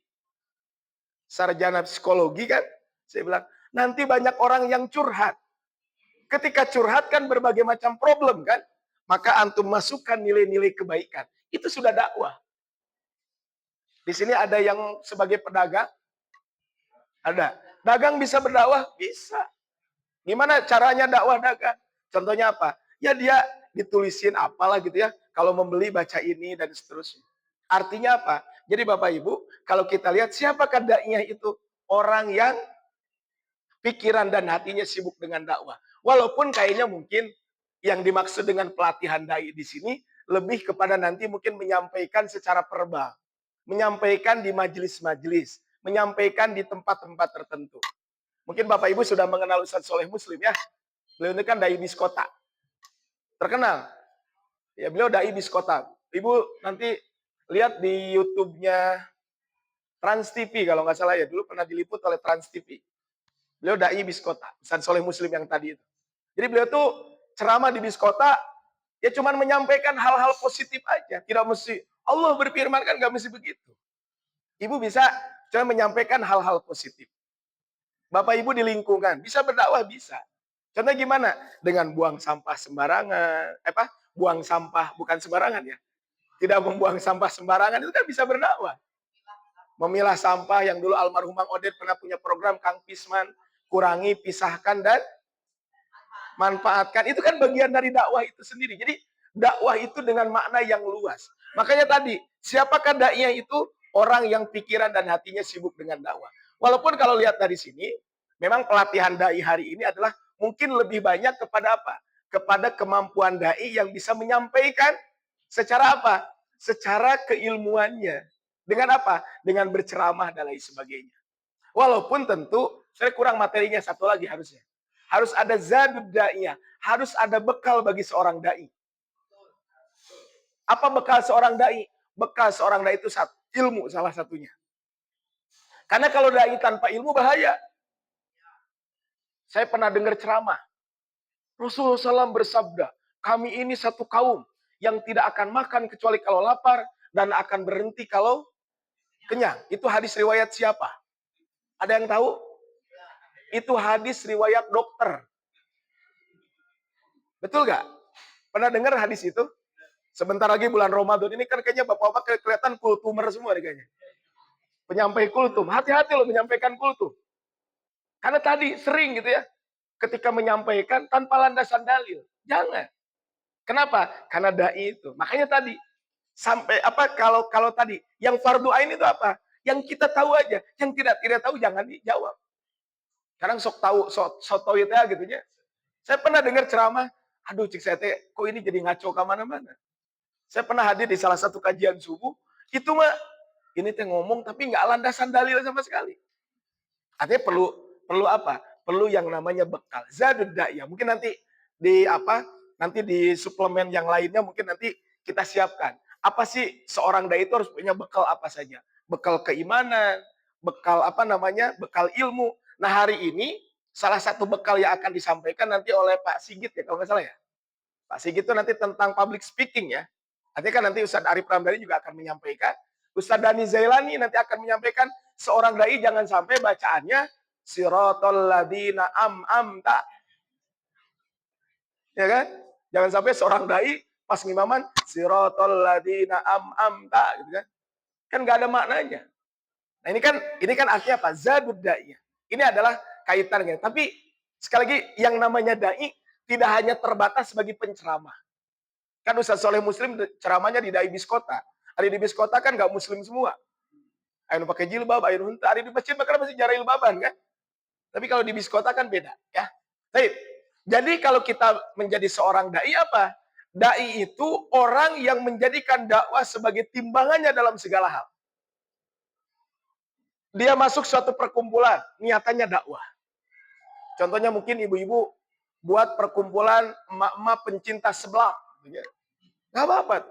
sarjana psikologi kan, saya bilang, nanti banyak orang yang curhat. Ketika curhat kan berbagai macam problem kan? Maka antum masukkan nilai-nilai kebaikan. Itu sudah dakwah. Di sini ada yang sebagai pedagang? Ada. Dagang bisa berdakwah? Bisa. Gimana caranya dakwah dagang? Contohnya apa? Ya dia ditulisin apalah gitu ya. Kalau membeli baca ini dan seterusnya. Artinya apa? Jadi Bapak Ibu, kalau kita lihat siapakah daiyah itu? Orang yang pikiran dan hatinya sibuk dengan dakwah. Walaupun kayaknya mungkin yang dimaksud dengan pelatihan dai di sini lebih kepada nanti mungkin menyampaikan secara verbal, menyampaikan di majelis-majelis, menyampaikan di tempat-tempat tertentu. Mungkin Bapak Ibu sudah mengenal Ustaz Soleh Muslim ya. Beliau ini kan dai bis kota. Terkenal. Ya, beliau dai bis kota. Ibu nanti lihat di YouTube-nya Trans TV kalau nggak salah ya. Dulu pernah diliput oleh Trans TV. Beliau dai bis kota. Ustaz Soleh Muslim yang tadi itu. Jadi beliau tuh ceramah di bis kota, ya cuman menyampaikan hal-hal positif aja. Tidak mesti, Allah berfirman kan nggak mesti begitu. Ibu bisa cuma menyampaikan hal-hal positif. Bapak Ibu di lingkungan, bisa berdakwah? Bisa. Contohnya gimana? Dengan buang sampah sembarangan. Buang sampah bukan sembarangan ya. Tidak membuang sampah sembarangan, itu kan bisa berdakwah. Memilah sampah yang dulu almarhum Mang Odet pernah punya program Kang Pisman. Kurangi, pisahkan, dan manfaatkan. Itu kan bagian dari dakwah itu sendiri. Jadi dakwah itu dengan makna yang luas. Makanya tadi, siapakah daiyah itu? Orang yang pikiran dan hatinya sibuk dengan dakwah. Walaupun kalau lihat dari sini, memang pelatihan dai hari ini adalah mungkin lebih banyak kepada apa? Kepada kemampuan dai yang bisa menyampaikan secara apa? Secara keilmuannya. Dengan apa? Dengan berceramah dan lain sebagainya. Walaupun tentu, saya kurang materinya satu lagi harusnya. Harus ada zadud da'iyah. Harus ada bekal bagi seorang da'i. Apa bekal seorang da'i? Bekal seorang da'i itu ilmu salah satunya. Karena kalau da'i tanpa ilmu bahaya. Saya pernah dengar ceramah. Rasulullah SAW bersabda, kami ini satu kaum yang tidak akan makan kecuali kalau lapar dan akan berhenti kalau kenyang. Itu hadis riwayat siapa? Ada yang tahu? Itu hadis riwayat dokter. Betul gak? Pernah dengar hadis itu? Sebentar lagi bulan Ramadan ini kan kayaknya bapak-bapak kelihatan kultumer semua kayaknya. Penyampai kultum. Hati-hati loh menyampaikan kultum. Karena tadi sering gitu ya. Ketika menyampaikan tanpa landasan dalil. Jangan. Kenapa? Karena dai itu. Makanya tadi sampai kalau tadi yang fardu ain itu apa? Yang kita tahu aja. Yang tidak tahu jangan dijawab. Kadang sok tahu itu ya gitu ya. Saya pernah dengar ceramah, aduh cik saya kok ini jadi ngaco kemana-mana. Saya pernah hadir di salah satu kajian subuh, itu mah ini ngomong tapi nggak landasan dalil sama sekali. Artinya perlu apa? Perlu yang namanya bekal. Zadud da'iyah. Mungkin nanti nanti di suplemen yang lainnya mungkin nanti kita siapkan. Apa sih seorang dai itu harus punya bekal apa saja? Bekal keimanan, bekal bekal ilmu. Nah, hari ini salah satu bekal yang akan disampaikan nanti oleh Pak Sigit ya kalau nggak salah ya. Pak Sigit itu nanti tentang public speaking ya. Artinya kan nanti Ustadz Arif Ramdhani juga akan menyampaikan. Ustadz Dani Zailani nanti akan menyampaikan seorang dai jangan sampai bacaannya siratal ladzina am'amta. Ya kan? Jangan sampai seorang dai pas ngimaman siratal ladzina am'amta gitu kan. Kan nggak ada maknanya. Nah, ini kan artinya apa? Zadud da'iyah. Ini adalah kaitannya. Tapi sekali lagi yang namanya dai tidak hanya terbatas sebagai penceramah. Kan Ustaz Soleh Muslim ceramahnya di dai bis kota. Ada di bis kota kan nggak muslim semua. Ayo pakai jilbab, ayo hunta. Ada di masjid bakal masih jarang jilbaban kan. Tapi kalau di bis kota kan beda ya. Baik. Jadi kalau kita menjadi seorang dai apa? Dai itu orang yang menjadikan dakwah sebagai timbangannya dalam segala hal. Dia masuk suatu perkumpulan, niatannya dakwah. Contohnya mungkin ibu-ibu buat perkumpulan emak-emak pencinta seblak. Nggak apa-apa.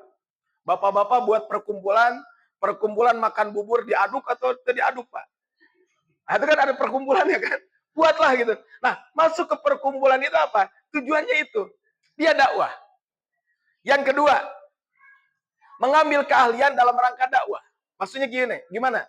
Bapak-bapak buat perkumpulan makan bubur diaduk atau tidak diaduk, Pak. Nah, itu kan ada perkumpulannya kan. Buatlah gitu. Nah, masuk ke perkumpulan itu apa? Tujuannya itu. Dia dakwah. Yang kedua, mengambil keahlian dalam rangka dakwah. Maksudnya gimana?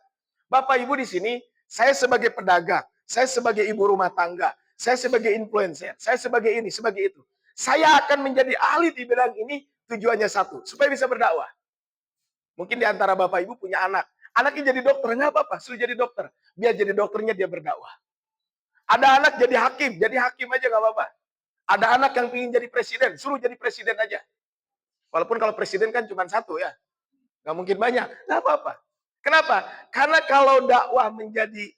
Bapak Ibu di sini, saya sebagai pedagang, saya sebagai ibu rumah tangga, saya sebagai influencer, saya sebagai ini, sebagai itu. Saya akan menjadi ahli di bidang ini, tujuannya satu, supaya bisa berdakwah. Mungkin di antara Bapak Ibu punya anak. Anaknya jadi dokter, nggak apa-apa, suruh jadi dokter. Biar jadi dokternya dia berdakwah. Ada anak jadi hakim aja nggak apa-apa. Ada anak yang ingin jadi presiden, suruh jadi presiden aja. Walaupun kalau presiden kan cuma satu ya. Nggak mungkin banyak, nggak apa-apa. Kenapa? Karena kalau dakwah menjadi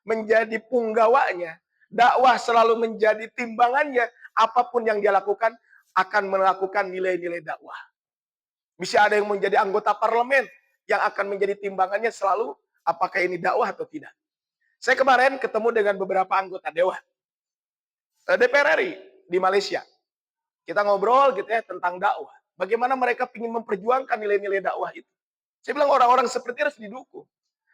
menjadi punggawanya, dakwah selalu menjadi timbangannya, apapun yang dia lakukan akan melakukan nilai-nilai dakwah. Bisa ada yang menjadi anggota parlemen yang akan menjadi timbangannya selalu apakah ini dakwah atau tidak. Saya kemarin ketemu dengan beberapa anggota dewan DPR RI di Malaysia. Kita ngobrol gitu ya tentang dakwah. Bagaimana mereka ingin memperjuangkan nilai-nilai dakwah itu. Saya bilang orang-orang seperti itu harus didukung.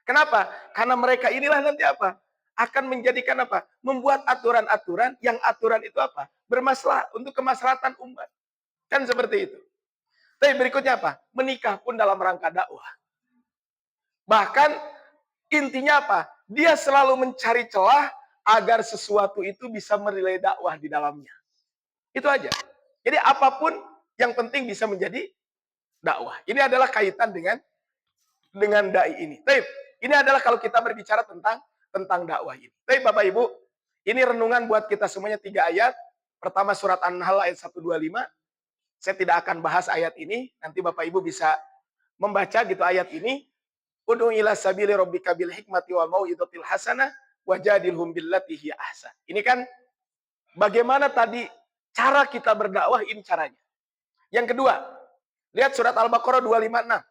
Kenapa? Karena mereka inilah nanti apa? Akan menjadikan apa? Membuat aturan-aturan yang aturan itu apa? Bermasalah untuk kemaslahatan umat. Kan seperti itu. Tapi berikutnya apa? Menikah pun dalam rangka dakwah. Bahkan intinya apa? Dia selalu mencari celah agar sesuatu itu bisa menilai dakwah di dalamnya. Itu aja. Jadi apapun yang penting bisa menjadi dakwah. Ini adalah kaitan dengan dai ini. Tapi ini adalah kalau kita berbicara tentang dakwah ini. Tapi Bapak Ibu, ini renungan buat kita semuanya 3 ayat. Pertama surat An-Nahl ayat 125. Saya tidak akan bahas ayat ini. Nanti Bapak Ibu bisa membaca gitu ayat ini. Ud'u ila sabili rabbika bil hikmati wa mau'izatil hasanah wajadilhum billati hiya ahsan. Ini kan bagaimana tadi cara kita berdakwah, ini caranya. Yang kedua, lihat surat Al-Baqarah 256.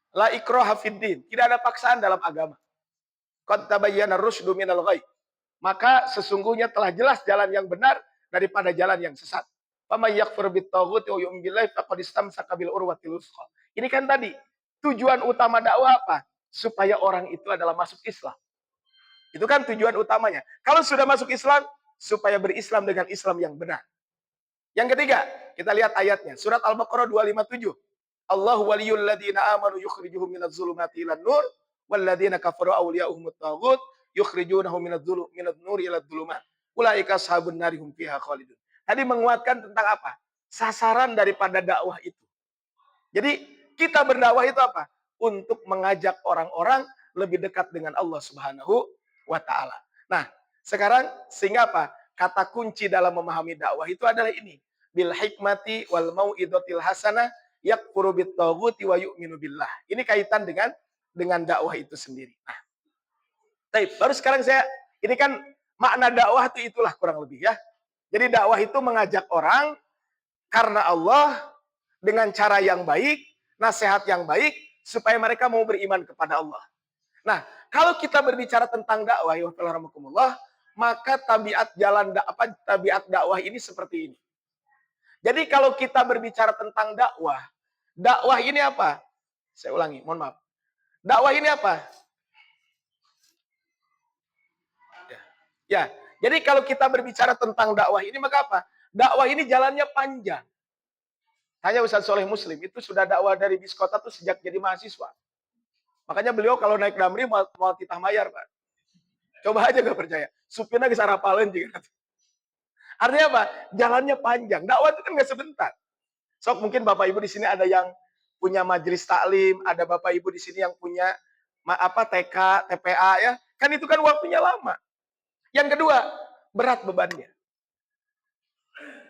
La ikraha fiddin. Tidak ada paksaan dalam agama. Qad tabayyana rusydu minal ghayy. Maka sesungguhnya telah jelas jalan yang benar daripada jalan yang sesat. Faman yakfur bit-taghuti wa yu'min billahi faqad istamsaka bil urwatil wuthqa. Ini kan tadi tujuan utama dakwah apa? Supaya orang itu adalah masuk Islam. Itu kan tujuan utamanya. Kalau sudah masuk Islam, supaya berislam dengan Islam yang benar. Yang ketiga, kita lihat ayatnya. Surat Al-Baqarah 257. Allahu waliyul ladina amanu yukhrijuhum minadz zulumati ilan nur wal ladina kafaru awliya'uhumut taghut yukhrijunahum minadz nuri ilad dzulumat. Ulaika ashabun nari hum fiha khalidun. Tadi menguatkan tentang apa? Sasaran daripada dakwah itu. Jadi kita berdakwah itu apa? Untuk mengajak orang-orang lebih dekat dengan Allah Subhanahu wa taala. Nah, sekarang sehingga apa? Kata kunci dalam memahami dakwah itu adalah ini. Bil hikmati wal mau'izatil hasanah yakfuru bit taghuti wa yu'minu billah. Ini kaitan dengan dakwah itu sendiri. Nah, baru sekarang ini kan makna dakwah itu itulah kurang lebih ya. Jadi dakwah itu mengajak orang karena Allah dengan cara yang baik, nasihat yang baik, supaya mereka mau beriman kepada Allah. Nah, kalau kita berbicara tentang dakwah, ya rahmatullah, maka tabiat dakwah ini seperti ini. Jadi kalau kita berbicara tentang dakwah ini apa? Saya ulangi, mohon maaf. Dakwah ini apa? Ya, jadi kalau kita berbicara tentang dakwah ini maka apa? Dakwah ini jalannya panjang. Hanya Ustaz Soleh Muslim itu sudah dakwah dari Biskota tuh sejak jadi mahasiswa. Makanya beliau kalau naik Damri mau titah mayar, Pak. Coba aja gak percaya. Supirnya ke Sarapalen juga. Artinya apa? Jalannya panjang. Dakwah itu kan gak sebentar. Sok mungkin Bapak Ibu di sini ada yang punya majelis taklim, ada Bapak Ibu di sini yang punya TK, TPA ya. Kan itu kan waktunya lama. Yang kedua, berat bebannya.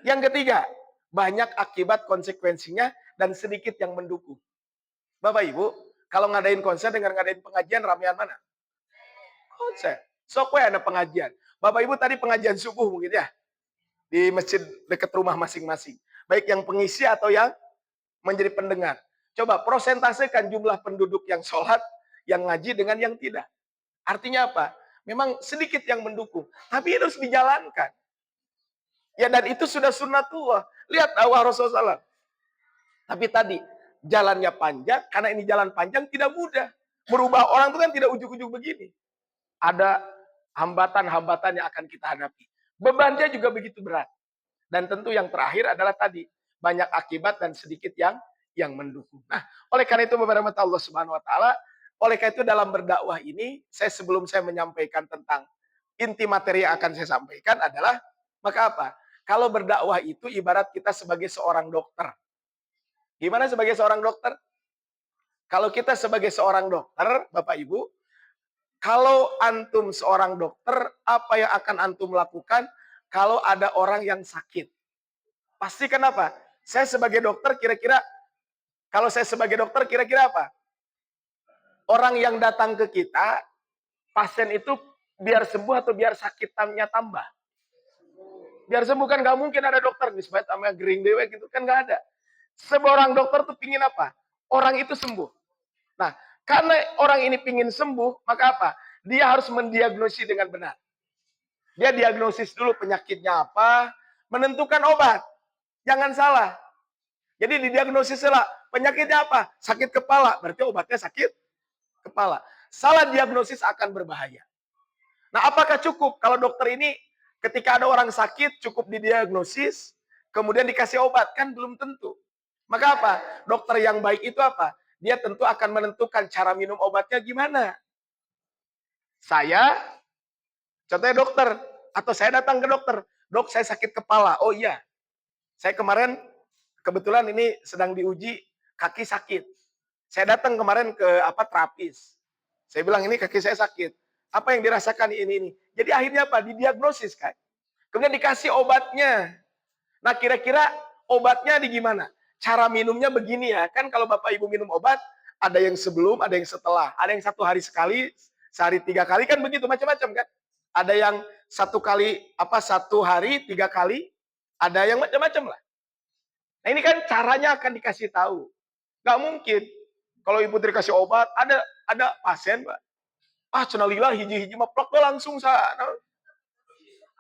Yang ketiga, banyak akibat konsekuensinya dan sedikit yang mendukung. Bapak Ibu, kalau ngadain konser dengan ngadain pengajian, ramean mana? Konser. Sok ada pengajian. Bapak Ibu tadi pengajian subuh mungkin ya. Di masjid dekat rumah masing-masing. Baik yang pengisi atau yang menjadi pendengar. Coba prosentasekan jumlah penduduk yang sholat, yang ngaji dengan yang tidak. Artinya apa? Memang sedikit yang mendukung. Tapi harus dijalankan. Ya dan itu sudah sunnatullah. Lihat dakwah Rasulullah SAW. Tapi tadi jalannya panjang, karena ini jalan panjang tidak mudah. Merubah orang itu kan tidak ujuk-ujuk begini. Ada hambatan-hambatan yang akan kita hadapi. Bebannya juga begitu berat. Dan tentu yang terakhir adalah tadi banyak akibat dan sedikit yang mendukung. Nah, oleh karena itu beberapa Allah Subhanahu wa taala, oleh karena itu dalam berdakwah ini, sebelum saya menyampaikan tentang inti materi yang akan saya sampaikan adalah, maka apa? Kalau berdakwah itu ibarat kita sebagai seorang dokter. Gimana sebagai seorang dokter? Kalau kita sebagai seorang dokter, Bapak Ibu, kalau antum seorang dokter, apa yang akan antum lakukan kalau ada orang yang sakit? Pasti kenapa? Saya sebagai dokter kira-kira, kalau saya sebagai dokter kira-kira apa? Orang yang datang ke kita, pasien itu biar sembuh atau biar sakit tambah? Biar sembuh kan nggak mungkin ada dokter nih supaya sama gering dewek gitu kan nggak ada. Seorang dokter tuh pingin apa? Orang itu sembuh. Nah, karena orang ini pingin sembuh, maka apa? Dia harus mendiagnosis dengan benar. Dia diagnosis dulu penyakitnya apa, menentukan obat. Jangan salah. Jadi didiagnosis lah, penyakitnya apa? Sakit kepala, berarti obatnya sakit kepala. Salah diagnosis akan berbahaya. Nah, apakah cukup kalau dokter ini ketika ada orang sakit cukup didiagnosis, kemudian dikasih obat? Kan belum tentu. Maka apa? Dokter yang baik itu apa? Dia tentu akan menentukan cara minum obatnya gimana. Saya, contohnya dokter, atau saya datang ke dokter, dok saya sakit kepala. Oh iya, saya kemarin kebetulan ini sedang diuji kaki sakit. Saya datang kemarin ke terapis. Saya bilang ini kaki saya sakit. Apa yang dirasakan ini? Jadi akhirnya apa? Didiagnosis kan. Kemudian dikasih obatnya. Nah kira-kira obatnya di gimana? Cara minumnya begini ya. Kan kalau Bapak Ibu minum obat, ada yang sebelum, ada yang setelah. Ada yang 1 hari sekali, sehari 3 kali kan begitu macam-macam kan. Ada yang 1 hari 3 kali, ada yang macam-macam lah. Nah ini kan caranya akan dikasih tahu. Gak mungkin kalau Ibu dikasih obat, ada pasien, Pak. Cenalila hiji-hiji mah plok langsung sana.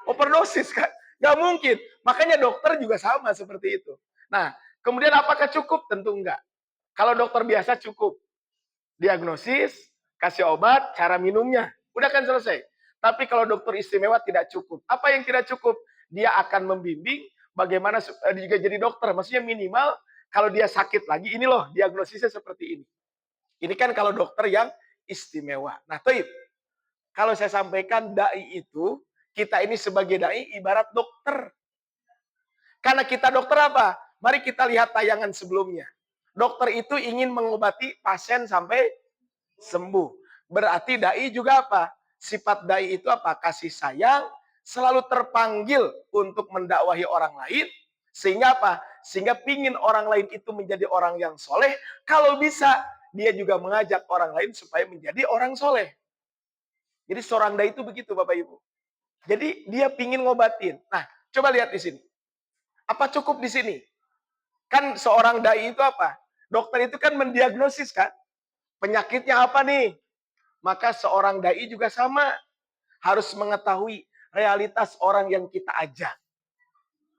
Overdosis kan? Gak mungkin. Makanya dokter juga sama seperti itu. Nah, kemudian apakah cukup? Tentu enggak. Kalau dokter biasa cukup. Diagnosis, kasih obat, cara minumnya. Udah kan selesai. Tapi kalau dokter istimewa tidak cukup. Apa yang tidak cukup? Dia akan membimbing bagaimana juga jadi dokter. Maksudnya minimal kalau dia sakit lagi, ini loh diagnosisnya seperti ini. Ini kan kalau dokter yang istimewa. Nah, Toib, kalau saya sampaikan dai itu, kita ini sebagai dai ibarat dokter. Karena kita dokter apa? Mari kita lihat tayangan sebelumnya. Dokter itu ingin mengobati pasien sampai sembuh. Berarti dai juga apa? Sifat dai itu apa? Kasih sayang, selalu terpanggil untuk mendakwahi orang lain. Sehingga apa? Sehingga pingin orang lain itu menjadi orang yang soleh. Kalau bisa, dia juga mengajak orang lain supaya menjadi orang soleh. Jadi seorang dai itu begitu Bapak Ibu. Jadi dia pingin ngobatin. Nah, coba lihat di sini. Apa cukup di sini? Kan seorang dai itu apa? Dokter itu kan mendiagnosis kan? Penyakitnya apa nih? Maka seorang dai juga sama. Harus mengetahui realitas orang yang kita ajak.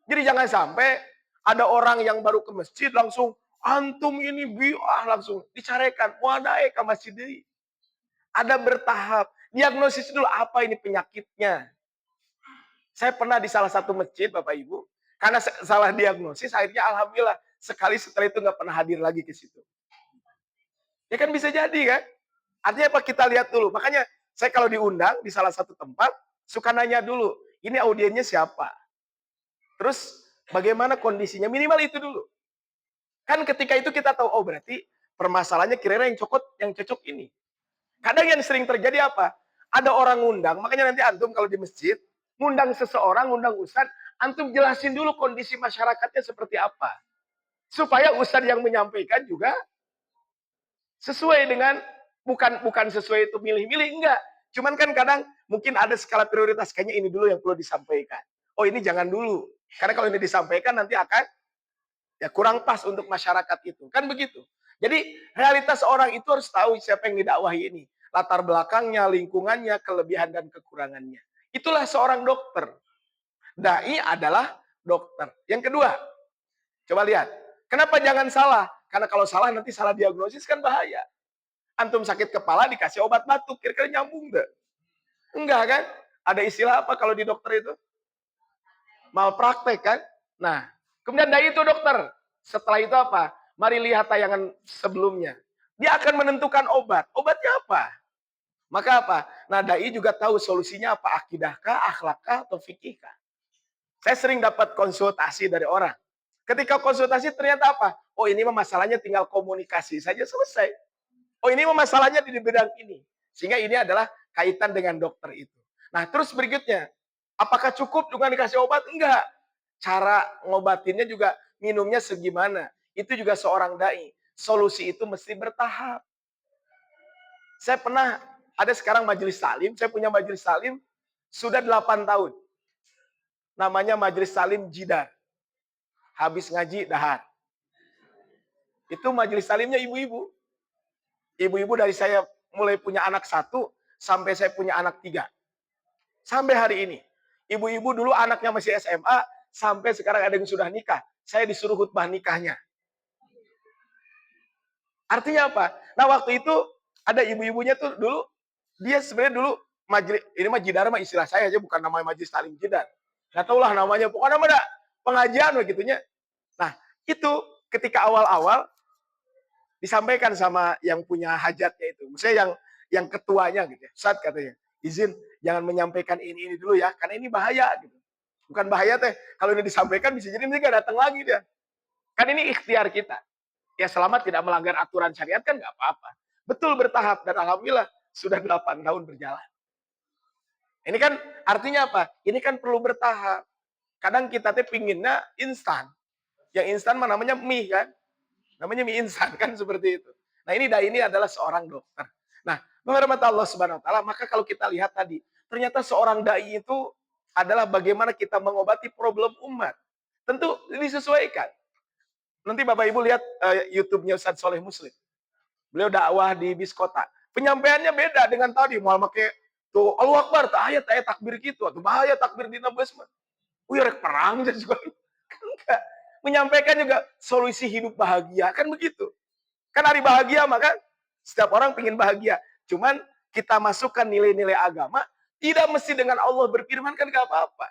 Jadi jangan sampai ada orang yang baru ke masjid langsung antum ini langsung dicarekan. Wadai ke masjid ini. Ada bertahap. Diagnosis dulu apa ini penyakitnya. Saya pernah di salah satu masjid Bapak Ibu. Karena salah diagnosis akhirnya alhamdulillah sekali setelah itu nggak pernah hadir lagi ke situ. Ya kan bisa jadi kan. Artinya apa kita lihat dulu. Makanya saya kalau diundang di salah satu tempat suka nanya dulu. Ini audiennya siapa? Terus bagaimana kondisinya? Minimal itu dulu. Kan ketika itu kita tahu, oh berarti permasalahannya kira-kira yang cocok ini. Kadang yang sering terjadi apa? Ada orang ngundang, makanya nanti antum kalau di masjid, ngundang seseorang, ngundang ustadz, antum jelasin dulu kondisi masyarakatnya seperti apa. Supaya ustadz yang menyampaikan juga sesuai dengan, bukan sesuai itu milih-milih, enggak. Cuman kan kadang mungkin ada skala prioritas, kayaknya ini dulu yang perlu disampaikan. Oh ini jangan dulu. Karena kalau ini disampaikan nanti akan ya kurang pas untuk masyarakat itu. Kan begitu. Jadi realitas orang itu harus tahu siapa yang didakwahi ini. Latar belakangnya, lingkungannya, kelebihan dan kekurangannya. Itulah seorang dokter. Dai adalah dokter. Yang kedua, coba lihat. Kenapa jangan salah? Karena kalau salah nanti salah diagnosis kan bahaya. Antum sakit kepala dikasih obat batuk, kira-kira nyambung enggak? Enggak kan? Ada istilah apa kalau di dokter itu? Malpraktek kan? Nah, kemudian dai itu dokter. Setelah itu apa? Mari lihat tayangan sebelumnya. Dia akan menentukan obat. Obatnya apa? Maka apa? Nah, dai juga tahu solusinya apa, akidahkah, akhlakkah, atau fikihkah. Saya sering dapat konsultasi dari orang. Ketika konsultasi ternyata apa? Oh, ini mah masalahnya tinggal komunikasi saja selesai. Oh, ini mah masalahnya di bidang ini. Sehingga ini adalah kaitan dengan dokter itu. Nah, terus berikutnya, apakah cukup dengan dikasih obat? Enggak. Cara ngobatinnya juga minumnya segimana. Itu juga seorang dai. Solusi itu mesti bertahap. Saya pernah ada sekarang majelis salim, saya punya majelis salim sudah 8 tahun. Namanya Majelis Salim Jidar. Habis ngaji dahar. Itu majelis salimnya ibu-ibu. Ibu-ibu dari saya mulai punya anak 1 sampai saya punya anak 3. Sampai hari ini. Ibu-ibu dulu anaknya masih SMA, sampai sekarang ada yang sudah nikah. Saya disuruh khutbah nikahnya. Artinya apa? Nah, waktu itu ada ibu-ibunya tuh dulu, dia sebenarnya dulu majelis, ini mah Jidar mah istilah saya aja, bukan namanya Majelis Salim Jidar. Nggak tahu lah namanya, pokoknya nama ada pengajian begitunya. Nah, itu ketika awal-awal disampaikan sama yang punya hajatnya itu. Maksudnya yang ketuanya gitu ya. Ustaz katanya, izin jangan menyampaikan ini dulu ya, karena ini bahaya gitu. Bukan bahaya teh, kalau ini disampaikan bisa jadi mereka datang lagi dia. Kan ini ikhtiar kita. Ya selama tidak melanggar aturan syariat kan nggak apa-apa. Betul bertahap dan alhamdulillah sudah 8 tahun berjalan. Ini kan artinya apa? Ini kan perlu bertahap. Kadang kita teh pinginnya instan. Yang instan mah namanya mie kan? Namanya mie instan kan seperti itu. Nah, ini adalah seorang dokter. Nah, menghormati Allah Subhanahu wa taala, maka kalau kita lihat tadi, ternyata seorang dai itu adalah bagaimana kita mengobati problem umat. Tentu disesuaikan. Nanti Bapak Ibu lihat YouTube-nya Ustaz Soleh Muslim. Beliau dakwah di bis kota. Penyampaiannya beda dengan tadi. Mau pakai tuh Allahu Akbar, ayat takbir gitu. Atau bahaya takbir di nabas. Wih, rek perang juga. Kan enggak. Menyampaikan juga solusi hidup bahagia. Kan begitu. Kan hari bahagia, maka setiap orang ingin bahagia. Cuman kita masukkan nilai-nilai agama, tidak mesti dengan Allah berfirman kan gak apa-apa.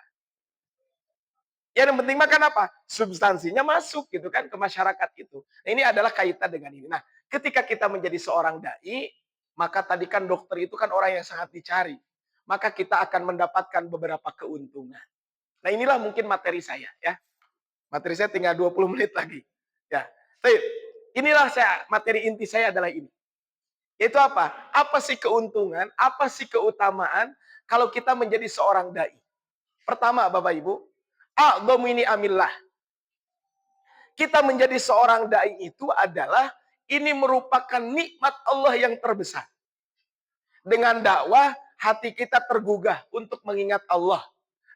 Yang penting makan apa? Substansinya masuk gitu kan ke masyarakat itu. Nah, ini adalah kaitan dengan ini. Nah, ketika kita menjadi seorang dai, maka tadi kan dokter itu kan orang yang sangat dicari. Maka kita akan mendapatkan beberapa keuntungan. Nah, inilah mungkin materi saya ya. Materi saya tinggal 20 menit lagi. Ya. Tapi inilah materi inti saya adalah ini. Yaitu apa? Apa sih keuntungan? Apa sih keutamaan kalau kita menjadi seorang dai? Pertama, Bapak Ibu, a'dhamini amillah. Kita menjadi seorang dai itu adalah ini merupakan nikmat Allah yang terbesar. Dengan dakwah, hati kita tergugah untuk mengingat Allah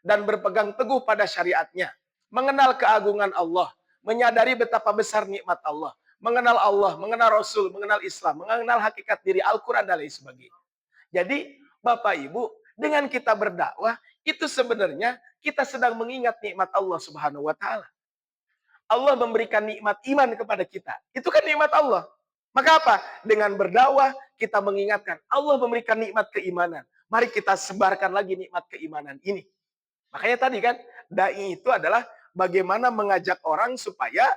dan berpegang teguh pada syariatnya, mengenal keagungan Allah, menyadari betapa besar nikmat Allah, mengenal Allah, mengenal Rasul, mengenal Islam, mengenal hakikat diri Al-Quran dan lain sebagainya. Jadi, Bapak Ibu, dengan kita berdakwah, itu sebenarnya kita sedang mengingat nikmat Allah Subhanahu wa taala. Allah memberikan nikmat iman kepada kita. Itu kan nikmat Allah. Maka apa? Dengan berdakwah kita mengingatkan Allah memberikan nikmat keimanan. Mari kita sebarkan lagi nikmat keimanan ini. Makanya tadi kan dai itu adalah bagaimana mengajak orang supaya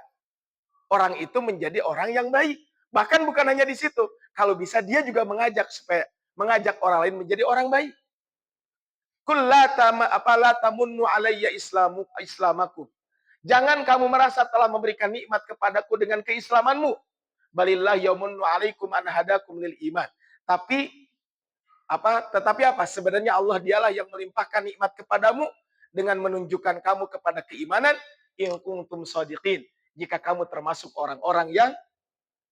orang itu menjadi orang yang baik. Bahkan bukan hanya di situ. Kalau bisa dia juga mengajak supaya mengajak orang lain menjadi orang baik. Qul la tamunnu alayya islamakum. Jangan kamu merasa telah memberikan nikmat kepadaku dengan keislamanmu. Balillah yamunnu alaikum an hadakum lil iman. Tetapi apa? Sebenarnya Allah dialah yang melimpahkan nikmat kepadamu dengan menunjukkan kamu kepada keimanan in kuntum shadiqin. Jika kamu termasuk orang-orang yang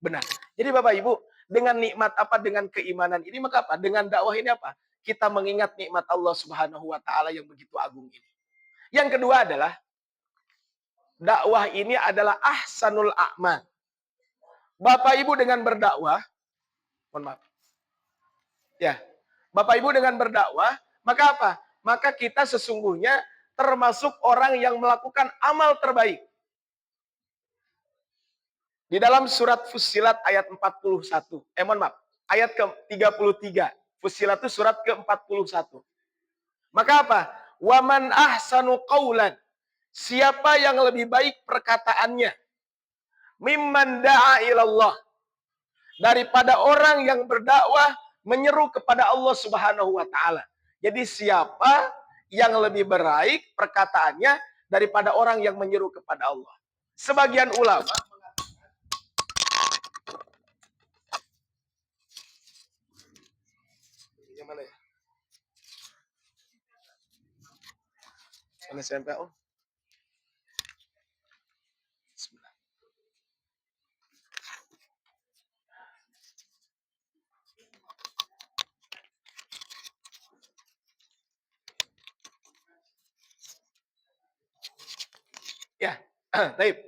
benar. Jadi Bapak Ibu, dengan nikmat apa? Dengan keimanan ini maka apa? Dengan dakwah ini apa? Kita mengingat nikmat Allah Subhanahu wa taala yang begitu agung ini. Yang kedua adalah dakwah ini adalah ahsanul a'mal. Bapak Ibu dengan berdakwah, mohon maaf. Ya. Bapak Ibu dengan berdakwah, maka apa? Maka kita sesungguhnya termasuk orang yang melakukan amal terbaik. Di dalam surat Fussilat ayat 41. Mohon maaf. Ayat ke-33. Fussilat itu surat ke-41. Maka apa? Waman ahsanu qaulan. Siapa yang lebih baik perkataannya? Mimman da'a ilallah. Daripada orang yang berdakwah menyeru kepada Allah Subhanahu wa taala. Jadi siapa yang lebih baik perkataannya daripada orang yang menyeru kepada Allah? Sebagian ulama mana ya? Mana SMP? Oh. Bismillah. Ya, baik.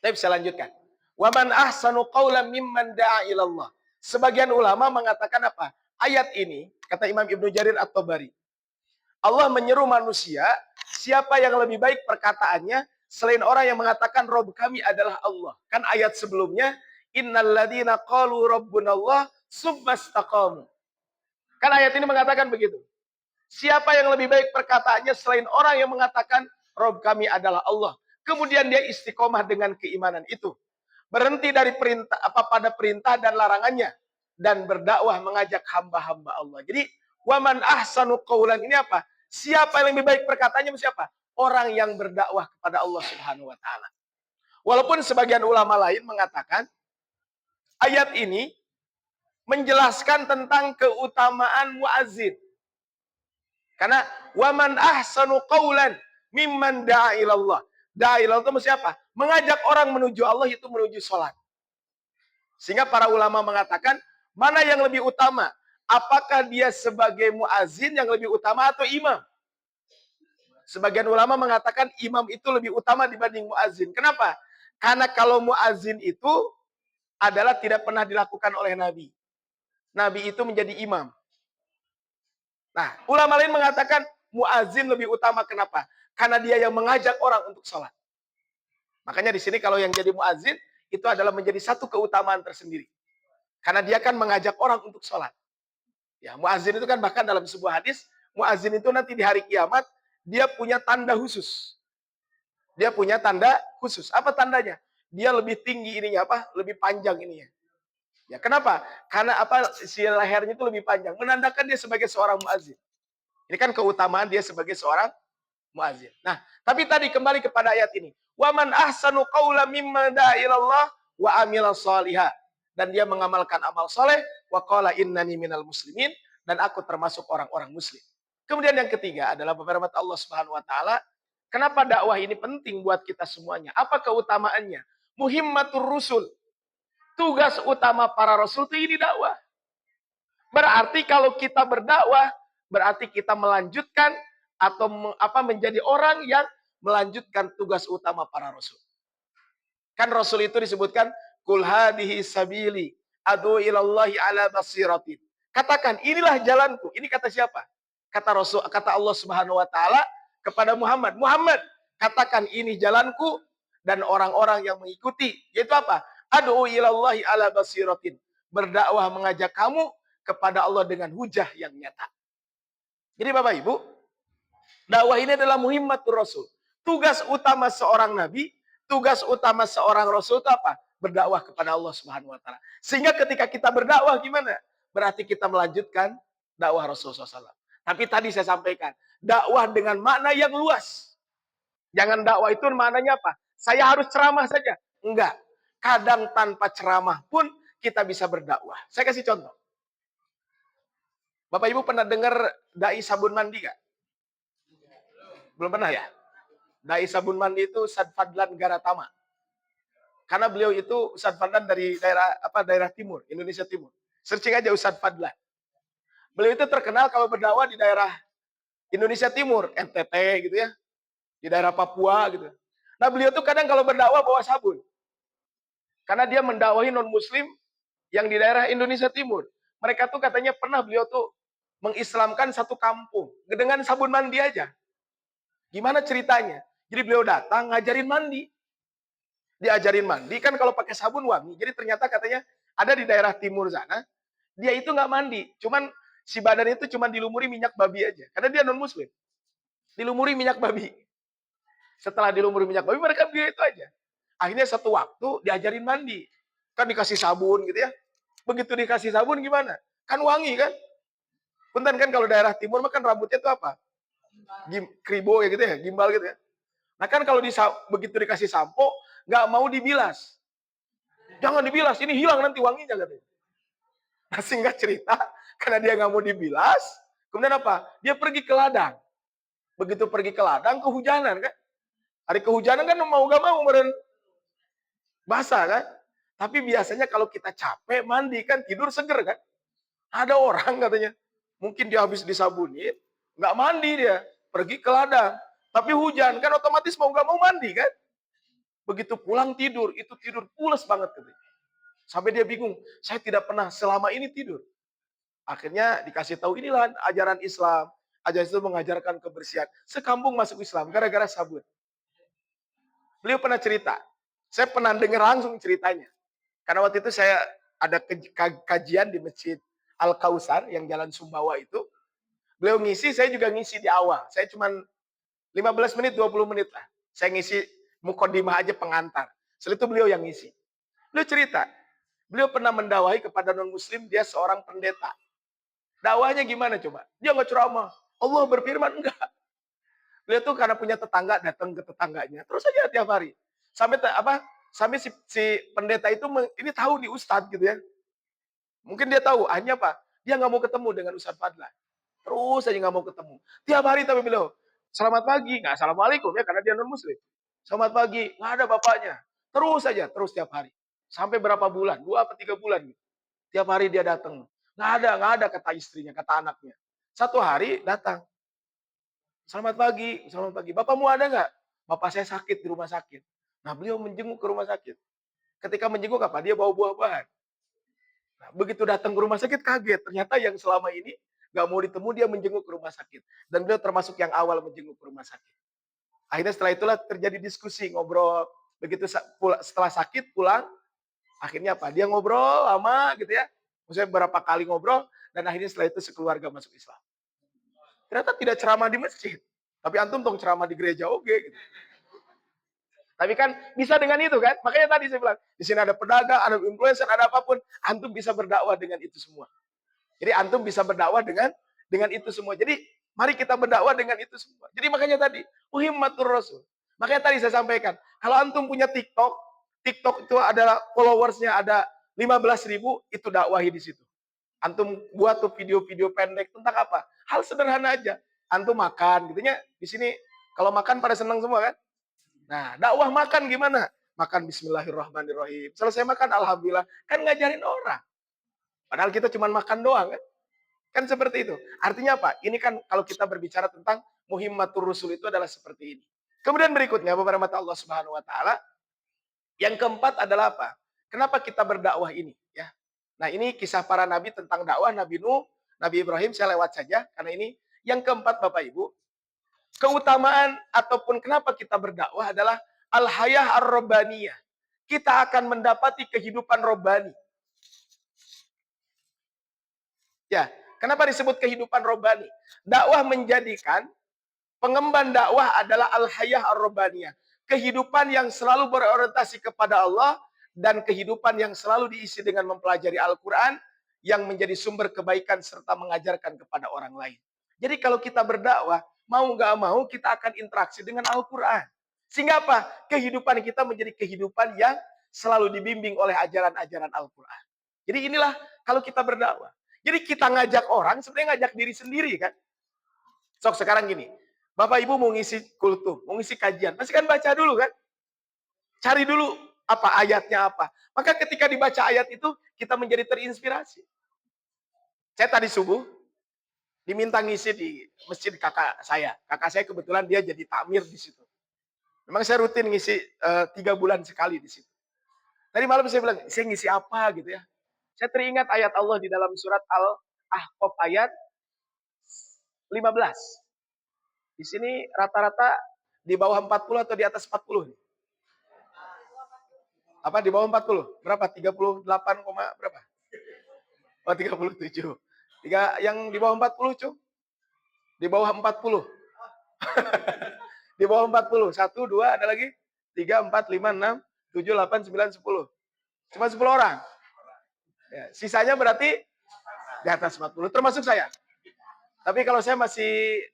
Baik, saya lanjutkan. Wa man ahsanu qawlan mimman da'a ilallah. Sebagian ulama mengatakan apa? Ayat ini, kata Imam Ibnu Jarir At-Tabari, Allah menyeru manusia, siapa yang lebih baik perkataannya selain orang yang mengatakan Rob kami adalah Allah. Kan ayat sebelumnya, innal ladzina qalu rabbunallah summastaqamu. Kan ayat ini mengatakan begitu. Siapa yang lebih baik perkataannya selain orang yang mengatakan Rob kami adalah Allah. Kemudian dia istiqomah dengan keimanan itu. Berhenti dari perintah pada perintah dan larangannya dan berdakwah mengajak hamba-hamba Allah. Jadi waman ahsanu qaulan ini apa? Siapa yang lebih baik perkataannya siapa? Orang yang berdakwah kepada Allah Subhanahu wa taala. Walaupun sebagian ulama lain mengatakan ayat ini menjelaskan tentang keutamaan muazin. Karena waman ahsanu qaulan mimman da'a ilallah. Da'a ilallah itu siapa? Mengajak orang menuju Allah itu menuju sholat. Sehingga para ulama mengatakan, mana yang lebih utama? Apakah dia sebagai muazin yang lebih utama atau imam? Sebagian ulama mengatakan imam itu lebih utama dibanding muazin. Kenapa? Karena kalau muazin itu adalah tidak pernah dilakukan oleh Nabi. Nabi itu menjadi imam. Nah, ulama lain mengatakan muazin lebih utama. Kenapa? Karena dia yang mengajak orang untuk sholat. Makanya di sini kalau yang jadi muazin itu adalah menjadi satu keutamaan tersendiri. Karena dia kan mengajak orang untuk sholat. Ya, muazin itu kan bahkan dalam sebuah hadis, muazin itu nanti di hari kiamat dia punya tanda khusus. Dia punya tanda khusus. Apa tandanya? Dia lebih tinggi ininya apa? Lebih panjang ininya. Ya, kenapa? Karena apa? Si lehernya itu lebih panjang, menandakan dia sebagai seorang muazin. Ini kan keutamaan dia sebagai seorang muazin. Nah, tapi tadi kembali kepada ayat ini. Waman ahsanu qawla mimman da'a ilallah wa amila salihah. Dan dia mengamalkan amal soleh. Wa qala innani minal muslimin. Dan aku termasuk orang-orang muslim. Kemudian yang ketiga adalah firman Allah Subhanahu wa taala, kenapa dakwah ini penting buat kita semuanya? Apa keutamaannya? Muhimmatur rusul. Tugas utama para rasul itu ini dakwah. Berarti kalau kita berdakwah, berarti kita melanjutkan atau menjadi orang yang melanjutkan tugas utama para rasul. Kan rasul itu disebutkan kul hadhihi sabili adu ilallahi ala basiratin. Katakan inilah jalanku. Ini kata siapa? Kata Rasul, kata Allah Subhanahu wa taala kepada Muhammad. Muhammad, katakan ini jalanku dan orang-orang yang mengikuti. Yaitu apa? Adu ilallahi ala basiratin. Berdakwah mengajak kamu kepada Allah dengan hujah yang nyata. Jadi Bapak Ibu, dakwah ini adalah muhimmatur rasul. Tugas utama seorang nabi, tugas utama seorang rasul itu apa? Berdakwah kepada Allah Subhanahu wa taala. Sehingga ketika kita berdakwah gimana? Berarti kita melanjutkan dakwah Rasulullah SAW. Tapi tadi saya sampaikan, dakwah dengan makna yang luas. Jangan dakwah itu maknanya apa? Saya harus ceramah saja. Enggak. Kadang tanpa ceramah pun kita bisa berdakwah. Saya kasih contoh. Bapak Ibu pernah dengar dai sabun mandi gak? Belum pernah ya? Dai sabun mandi itu Ustadz Fadlan Garatama. Karena beliau itu Ustadz Fadlan dari daerah timur, Indonesia Timur. Searching aja Ustadz Fadlan. Beliau itu terkenal kalau berdakwah di daerah Indonesia Timur, NTT gitu ya. Di daerah Papua gitu. Nah, beliau tuh kadang kalau berdakwah bawa sabun. Karena dia mendakwahi non-muslim yang di daerah Indonesia Timur. Mereka tuh katanya pernah beliau tuh mengislamkan satu kampung dengan sabun mandi aja. Gimana ceritanya? Jadi beliau datang ngajarin mandi. Diajarin mandi kan kalau pakai sabun wangi. Jadi ternyata katanya ada di daerah timur sana, dia itu nggak mandi. Cuman si badan itu cuma dilumuri minyak babi aja. Karena dia non-muslim. Dilumuri minyak babi. Setelah dilumuri minyak babi, mereka dia itu aja. Akhirnya satu waktu diajarin mandi. Kan dikasih sabun gitu ya. Begitu dikasih sabun gimana? Kan wangi kan? Punten kan kalau daerah timur mah kan rambutnya itu apa? Kribo ya gitu ya, gimbal gitu ya. Nah kan kalau begitu dikasih sampo, nggak mau dibilas. Jangan dibilas, ini hilang nanti wanginya katanya. Nah singkat cerita, karena dia nggak mau dibilas, kemudian apa? Dia pergi ke ladang. Begitu pergi ke ladang, kehujanan kan? Hari kehujanan kan mau gak mau meren basah kan? Tapi biasanya kalau kita capek, mandi kan, tidur seger kan? Ada orang katanya, mungkin dia habis disabunin, nggak mandi dia, pergi ke ladang. Tapi hujan, kan otomatis mau nggak mau mandi kan? Begitu pulang tidur, itu tidur pules banget katanya. Sampai dia bingung, saya tidak pernah selama ini tidur. Akhirnya dikasih tahu inilah ajaran Islam. Ajaran itu mengajarkan kebersihan. Sekampung masuk Islam gara-gara sabun. Beliau pernah cerita. Saya pernah dengar langsung ceritanya. Karena waktu itu saya ada kajian di Masjid Al-Kausar yang Jalan Sumbawa itu. Beliau ngisi, saya juga ngisi di awal. Saya cuma 15 menit, 20 menit lah. Saya ngisi mukodimah aja pengantar. Setelah itu beliau yang ngisi. Beliau cerita, beliau pernah mendakwahi kepada non-muslim, dia seorang pendeta. Dakwahnya gimana coba? Dia nggak ceramah. Allah berfirman, enggak. Beliau tuh karena punya tetangga, datang ke tetangganya. Terus aja tiap hari. Sampai si pendeta itu ini tahu nih Ustadz gitu ya. Mungkin dia tahu, hanya apa? Dia nggak mau ketemu dengan Ustadz Fadlan. Terus aja nggak mau ketemu. Tiap hari tapi beliau, selamat pagi. Nggak assalamualaikum ya, karena dia non-muslim. Selamat pagi, nggak ada bapaknya. Terus saja, terus tiap hari. Sampai berapa bulan? 2 atau 3 bulan. Gitu. Tiap hari dia datang. Nggak ada kata istrinya, kata anaknya. Satu hari datang. Selamat pagi, selamat pagi. Bapakmu ada nggak? Bapak saya sakit di rumah sakit. Nah beliau menjenguk ke rumah sakit. Ketika menjenguk apa? Dia bawa buah-buahan. Nah, begitu datang ke rumah sakit kaget. Ternyata yang selama ini nggak mau ditemu dia menjenguk ke rumah sakit. Dan beliau termasuk yang awal menjenguk ke rumah sakit. Akhirnya setelah itulah terjadi diskusi, ngobrol. Begitu setelah sakit pulang, akhirnya apa? Dia ngobrol lama gitu ya. Maksudnya berapa kali ngobrol, dan akhirnya setelah itu sekeluarga masuk Islam. Ternyata tidak ceramah di masjid. Tapi antum tong ceramah di gereja oke gitu. Tapi kan bisa dengan itu kan? Makanya tadi saya bilang, di sini ada pedagang, ada influencer, ada apapun, antum bisa berdakwah dengan itu semua. Jadi antum bisa berdakwah dengan itu semua. Jadi mari kita berdakwah dengan itu semua. Jadi makanya tadi, muhimmatur rasul. Makanya tadi saya sampaikan, kalau antum punya TikTok, TikTok itu adalah followersnya ada 15.000, itu dakwahi di situ. Antum buat tuh video-video pendek tentang apa? Hal sederhana aja. Antum makan, gitunya di sini kalau makan pada senang semua kan? Nah, dakwah makan gimana? Makan bismillahirrahmanirrahim. Selesai makan alhamdulillah. Kan ngajarin orang. Padahal kita cuma makan doang kan? Kan seperti itu. Artinya apa? Ini kan kalau kita berbicara tentang muhimmatur rusul itu adalah seperti ini. Kemudian berikutnya beberapa mata Allah Subhanahu wa taala. Yang keempat adalah apa? Kenapa kita berdakwah ini, ya? Nah, ini kisah para nabi tentang dakwah Nabi Nuh, Nabi Ibrahim saya lewat saja karena ini yang keempat Bapak Ibu. Keutamaan ataupun kenapa kita berdakwah adalah al-hayah ar-robbaniyah. Kita akan mendapati kehidupan robbani. Ya, kenapa disebut kehidupan robbani? Dakwah menjadikan pengemban dakwah adalah al-hayah ar-robbaniyah. Kehidupan yang selalu berorientasi kepada Allah dan kehidupan yang selalu diisi dengan mempelajari Al-Quran yang menjadi sumber kebaikan serta mengajarkan kepada orang lain. Jadi kalau kita berdakwah, mau nggak mau kita akan interaksi dengan Al-Quran. Sehingga apa? Kehidupan kita menjadi kehidupan yang selalu dibimbing oleh ajaran-ajaran Al-Quran. Jadi inilah kalau kita berdakwah. Jadi kita ngajak orang, sebenarnya ngajak diri sendiri kan. Sok sekarang gini, Bapak Ibu mau ngisi kultum, mau ngisi kajian, pasti kan baca dulu kan? Cari dulu apa ayatnya apa. Maka ketika dibaca ayat itu, kita menjadi terinspirasi. Saya tadi subuh, diminta ngisi di masjid kakak saya. Kakak saya kebetulan dia jadi takmir di situ. Memang saya rutin ngisi 3 bulan sekali di situ. Tadi malam saya bilang, saya ngisi apa gitu ya. Saya teringat ayat Allah di dalam surat Al-Ahqaf ayat 15. Di sini rata-rata di bawah 40 atau di atas 40? Apa di bawah 40? Berapa? 38, berapa? Oh 37. Yang di bawah 40, Cung? Di bawah 40. Di bawah 40. 1, 2, ada lagi? 3, 4, 5, 6, 7, 8, 9, 10. Cuma 10 orang. Ya, sisanya berarti Di atas 40, termasuk saya. Tapi kalau saya masih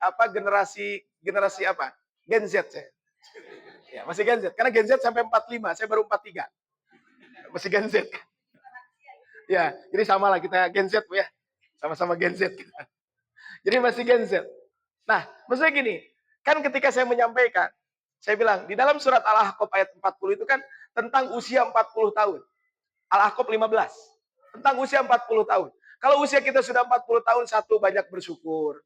generasi apa? Gen Z saya. Ya, masih Gen Z. Karena Gen Z sampai 45, saya baru 43. Masih Gen Z. Ya, jadi sama lah kita Gen Z, Bu ya. Sama-sama Gen Z kita. Jadi masih Gen Z. Nah, maksudnya gini, kan ketika saya menyampaikan, saya bilang, di dalam surat Al-Ahqaf ayat 40 itu kan tentang usia 40 tahun. Al-Ahqaf 15. Tentang usia 40 tahun. Kalau usia kita sudah 40 tahun, satu, banyak bersyukur.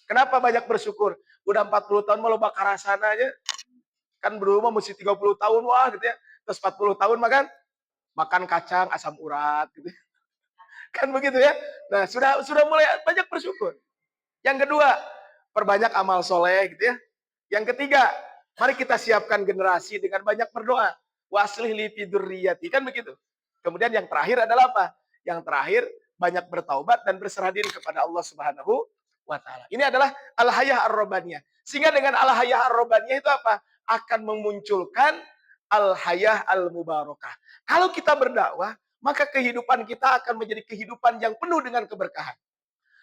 Kenapa banyak bersyukur? Udah 40 tahun mau loba karasana aja. Kan berumah mesti 30 tahun, wah gitu ya. Terus 40 tahun makan kacang, asam urat gitu. Kan begitu ya. Nah, sudah mulai banyak bersyukur. Yang kedua, perbanyak amal soleh gitu ya. Yang ketiga, mari kita siapkan generasi dengan banyak berdoa. Waslih li fi dzurriyyati, kan begitu. Kemudian yang terakhir adalah apa? Yang terakhir, banyak bertaubat dan berserah diri kepada Allah Subhanahu wa taala. Ini adalah al-hayah ar-robbaniyah. Sehingga dengan al-hayah ar-robbaniyah itu apa? Akan memunculkan al-hayah al-mubarakah. Kalau kita berdakwah, maka kehidupan kita akan menjadi kehidupan yang penuh dengan keberkahan.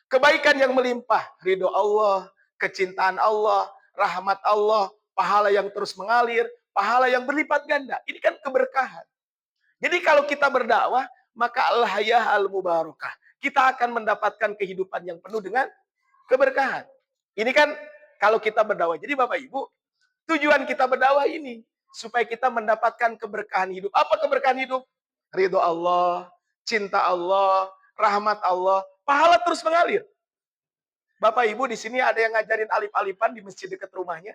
Kebaikan yang melimpah, ridho Allah, kecintaan Allah, rahmat Allah, pahala yang terus mengalir, pahala yang berlipat ganda. Ini kan keberkahan. Jadi kalau kita berdakwah, maka al-hayah al-mubarakah. Kita akan mendapatkan kehidupan yang penuh dengan keberkahan. Ini kan kalau kita berdakwah. Jadi Bapak Ibu, tujuan kita berdakwah ini supaya kita mendapatkan keberkahan hidup. Apa keberkahan hidup? Ridho Allah, cinta Allah, rahmat Allah, pahala terus mengalir. Bapak Ibu di sini ada yang ngajarin alif-alifan di masjid dekat rumahnya.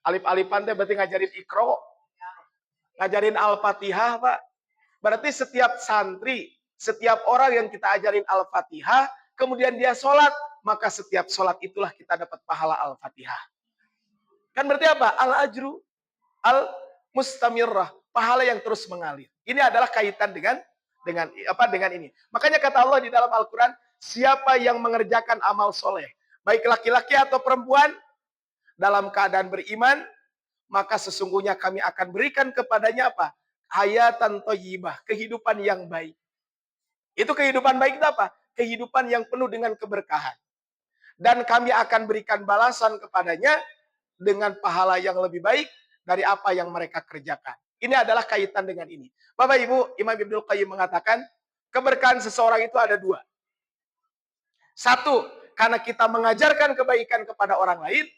Alif-alifan itu berarti ngajarin Iqra, ngajarin Al-Fatihah, Pak. Berarti setiap santri, setiap orang yang kita ajarin Al-Fatihah, kemudian dia sholat, maka setiap sholat itulah kita dapat pahala Al-Fatihah. Kan berarti apa? Al-ajru, al-mustamirrah, pahala yang terus mengalir. Ini adalah kaitan dengan ini. Makanya kata Allah di dalam Al-Quran, siapa yang mengerjakan amal soleh, baik laki-laki atau perempuan, dalam keadaan beriman, maka sesungguhnya kami akan berikan kepadanya apa? Hayatan thayyibah, kehidupan yang baik. Itu kehidupan baik itu apa? Kehidupan yang penuh dengan keberkahan. Dan kami akan berikan balasan kepadanya dengan pahala yang lebih baik dari apa yang mereka kerjakan. Ini adalah kaitan dengan ini. Bapak Ibu, Imam Ibnul Qayyim mengatakan, keberkahan seseorang itu ada dua. Satu, karena kita mengajarkan kebaikan kepada orang lain.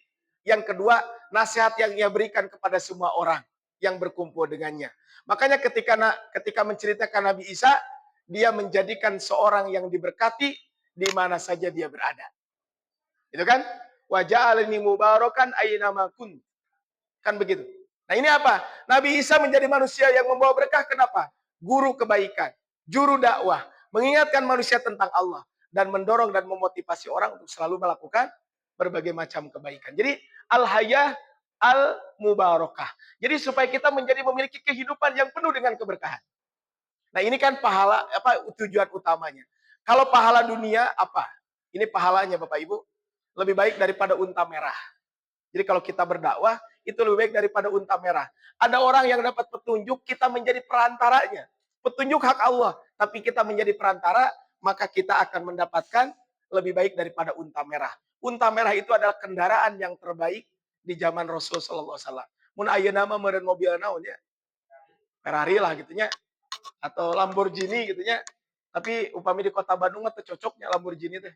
Yang kedua, nasihat yang ia berikan kepada semua orang yang berkumpul dengannya. Makanya ketika menceritakan Nabi Isa, dia menjadikan seorang yang diberkati di mana saja dia berada. Itu kan? Wa ja'alani mubarakan aina ma kuntu. Kan begitu. Nah ini apa? Nabi Isa menjadi manusia yang membawa berkah. Kenapa? Guru kebaikan, juru dakwah, mengingatkan manusia tentang Allah dan mendorong dan memotivasi orang untuk selalu melakukan berbagai macam kebaikan. Jadi al-hayah al-mubarakah. Jadi supaya kita memiliki kehidupan yang penuh dengan keberkahan. Nah ini kan pahala, tujuan utamanya. Kalau pahala dunia apa? Ini pahalanya Bapak Ibu lebih baik daripada unta merah. Jadi kalau kita berdakwah itu lebih baik daripada unta merah. Ada orang yang dapat petunjuk, kita menjadi perantaranya. Petunjuk hak Allah, tapi kita menjadi perantara, maka kita akan mendapatkan lebih baik daripada unta merah. Unta merah itu adalah kendaraan yang terbaik di zaman Rasul sallallahu alaihi wasallam. Mun ayeuna mah meureun mobil naon ya? Ferrari lah gitunya atau Lamborghini gitunya. Tapi upami di kota Bandung mah teu cocoknya Lamborghini teh.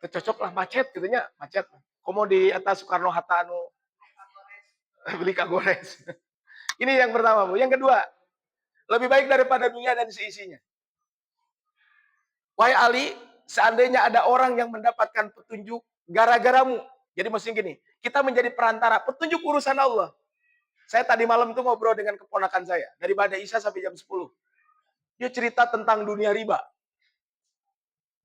Teu cocok lah macet gitunya, macet. Komo di atas Soekarno Hatta anu beli kagores. Ini yang pertama, Bu. Yang kedua, lebih baik daripada dunia dan seisinya. Wahai Ali, seandainya ada orang yang mendapatkan petunjuk gara-garamu. Jadi maksudnya gini, kita menjadi perantara, petunjuk urusan Allah. Saya tadi malam tuh ngobrol dengan keponakan saya, dari Badai Isya sampai jam 10. Dia cerita tentang dunia riba.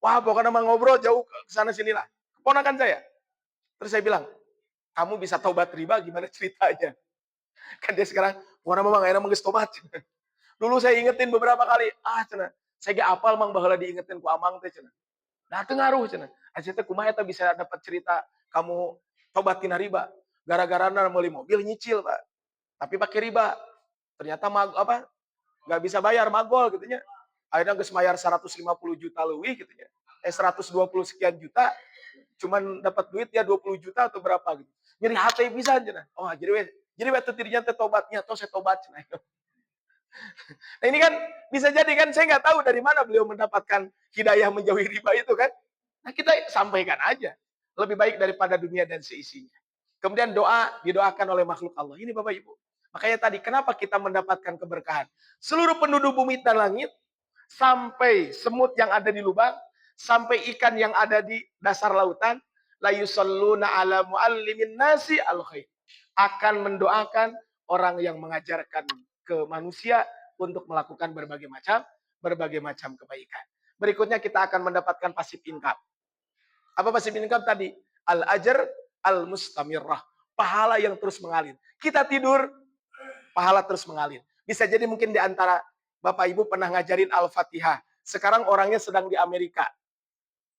Wah, pokoknya mah ngobrol jauh ke sana sini lah. Keponakan saya. Terus saya bilang, kamu bisa taubat riba gimana ceritanya? Kan dia sekarang, pokoknya mah gak enak mengges tobat. Dulu saya ingetin beberapa kali, cenah. Saya gak apal mang baheula diingetin ku amang teh cenah. Nah teu ngaruh cenah. Aja teh kumaha eta bisa dapat cerita kamu tobat tina riba. Gara-garana meuli mobil nyicil, Pak. Tapi pakai riba. Ternyata gak bisa bayar magol gitu nya. Akhirnya geus mayar 150 juta leuwih gitu nya. eh 120 sekian juta, cuman dapat duit ya 20 juta atau berapa gitu. Nyeri hati bisa aja. Oh, jadi waktu dirinya tobatnya, toh saya tobat. Nah ini kan bisa jadi kan saya nggak tahu dari mana beliau mendapatkan hidayah menjauhi riba itu kan. Nah kita sampaikan aja. Lebih baik daripada dunia dan seisinya. Kemudian doa didoakan oleh makhluk Allah. Ini Bapak Ibu. Makanya tadi kenapa kita mendapatkan keberkahan. Seluruh penduduk bumi dan langit, sampai semut yang ada di lubang, sampai ikan yang ada di dasar lautan, la yusalluna ala muallimin nasi al khair. Akan mendoakan orang yang mengajarkan ke manusia untuk melakukan berbagai macam kebaikan. Berikutnya kita akan mendapatkan pasif income. Apa pasif income tadi? Al-ajr al-mustamirrah. Pahala yang terus mengalir. Kita tidur, pahala terus mengalir. Bisa jadi mungkin di antara Bapak Ibu pernah ngajarin Al-Fatihah. Sekarang orangnya sedang di Amerika.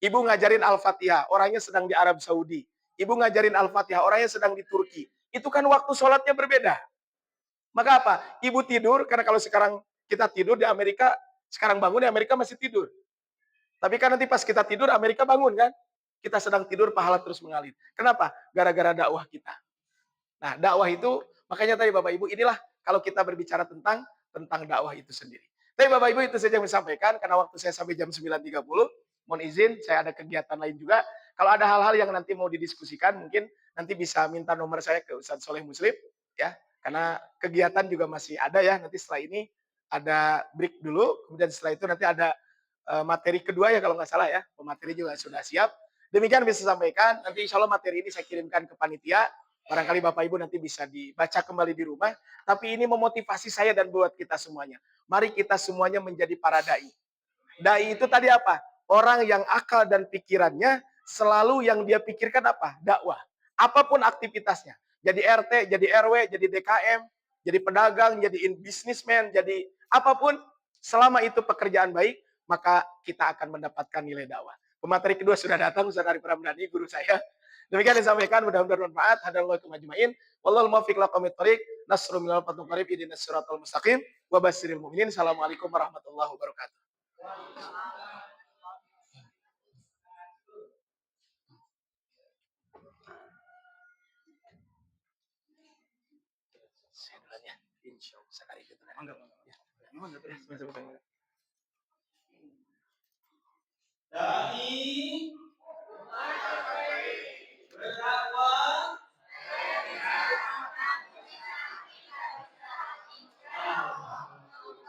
Ibu ngajarin Al-Fatihah, orangnya sedang di Arab Saudi. Ibu ngajarin Al-Fatihah, orangnya sedang di Turki. Itu kan waktu sholatnya berbeda. Maka apa? Ibu tidur, karena kalau sekarang kita tidur di Amerika, sekarang bangun di Amerika masih tidur. Tapi kan nanti pas kita tidur, Amerika bangun kan? Kita sedang tidur, pahala terus mengalir. Kenapa? Gara-gara dakwah kita. Nah, dakwah itu, makanya tadi Bapak Ibu, inilah kalau kita berbicara tentang dakwah itu sendiri. Tapi Bapak Ibu itu saja yang saya sampaikan, karena waktu saya sampai jam 9.30, mohon izin, saya ada kegiatan lain juga. Kalau ada hal-hal yang nanti mau didiskusikan, mungkin nanti bisa minta nomor saya ke Ustadz Soleh Muslim, ya, karena kegiatan juga masih ada ya, nanti setelah ini ada break dulu, kemudian setelah itu nanti ada materi kedua ya kalau nggak salah ya, materi juga sudah siap. Demikian bisa sampaikan, nanti insya Allah materi ini saya kirimkan ke panitia, barangkali Bapak Ibu nanti bisa dibaca kembali di rumah, tapi ini memotivasi saya dan buat kita semuanya. Mari kita semuanya menjadi para dai. Dai itu tadi apa? Orang yang akal dan pikirannya selalu yang dia pikirkan apa? Dakwah. Apapun aktivitasnya. Jadi RT, jadi RW, jadi DKM, jadi pedagang, jadi bisnismen, jadi apapun, selama itu pekerjaan baik, maka kita akan mendapatkan nilai dakwah. Pemateri kedua sudah datang, Ustaz Arif Ramdhani, guru saya. Demikian disampaikan, mudah-mudahan bermanfaat. Hadallahu majma'in. Wallahul muwaffiq laqomit thoriq. Nasrul minal fatul qarib. Idinas siratal mustaqim. Wa basyiril mu'minin. Assalamualaikum warahmatullahi wabarakatuh. Saya duluan ya. Insya Allah. Saya Arif itu. Dai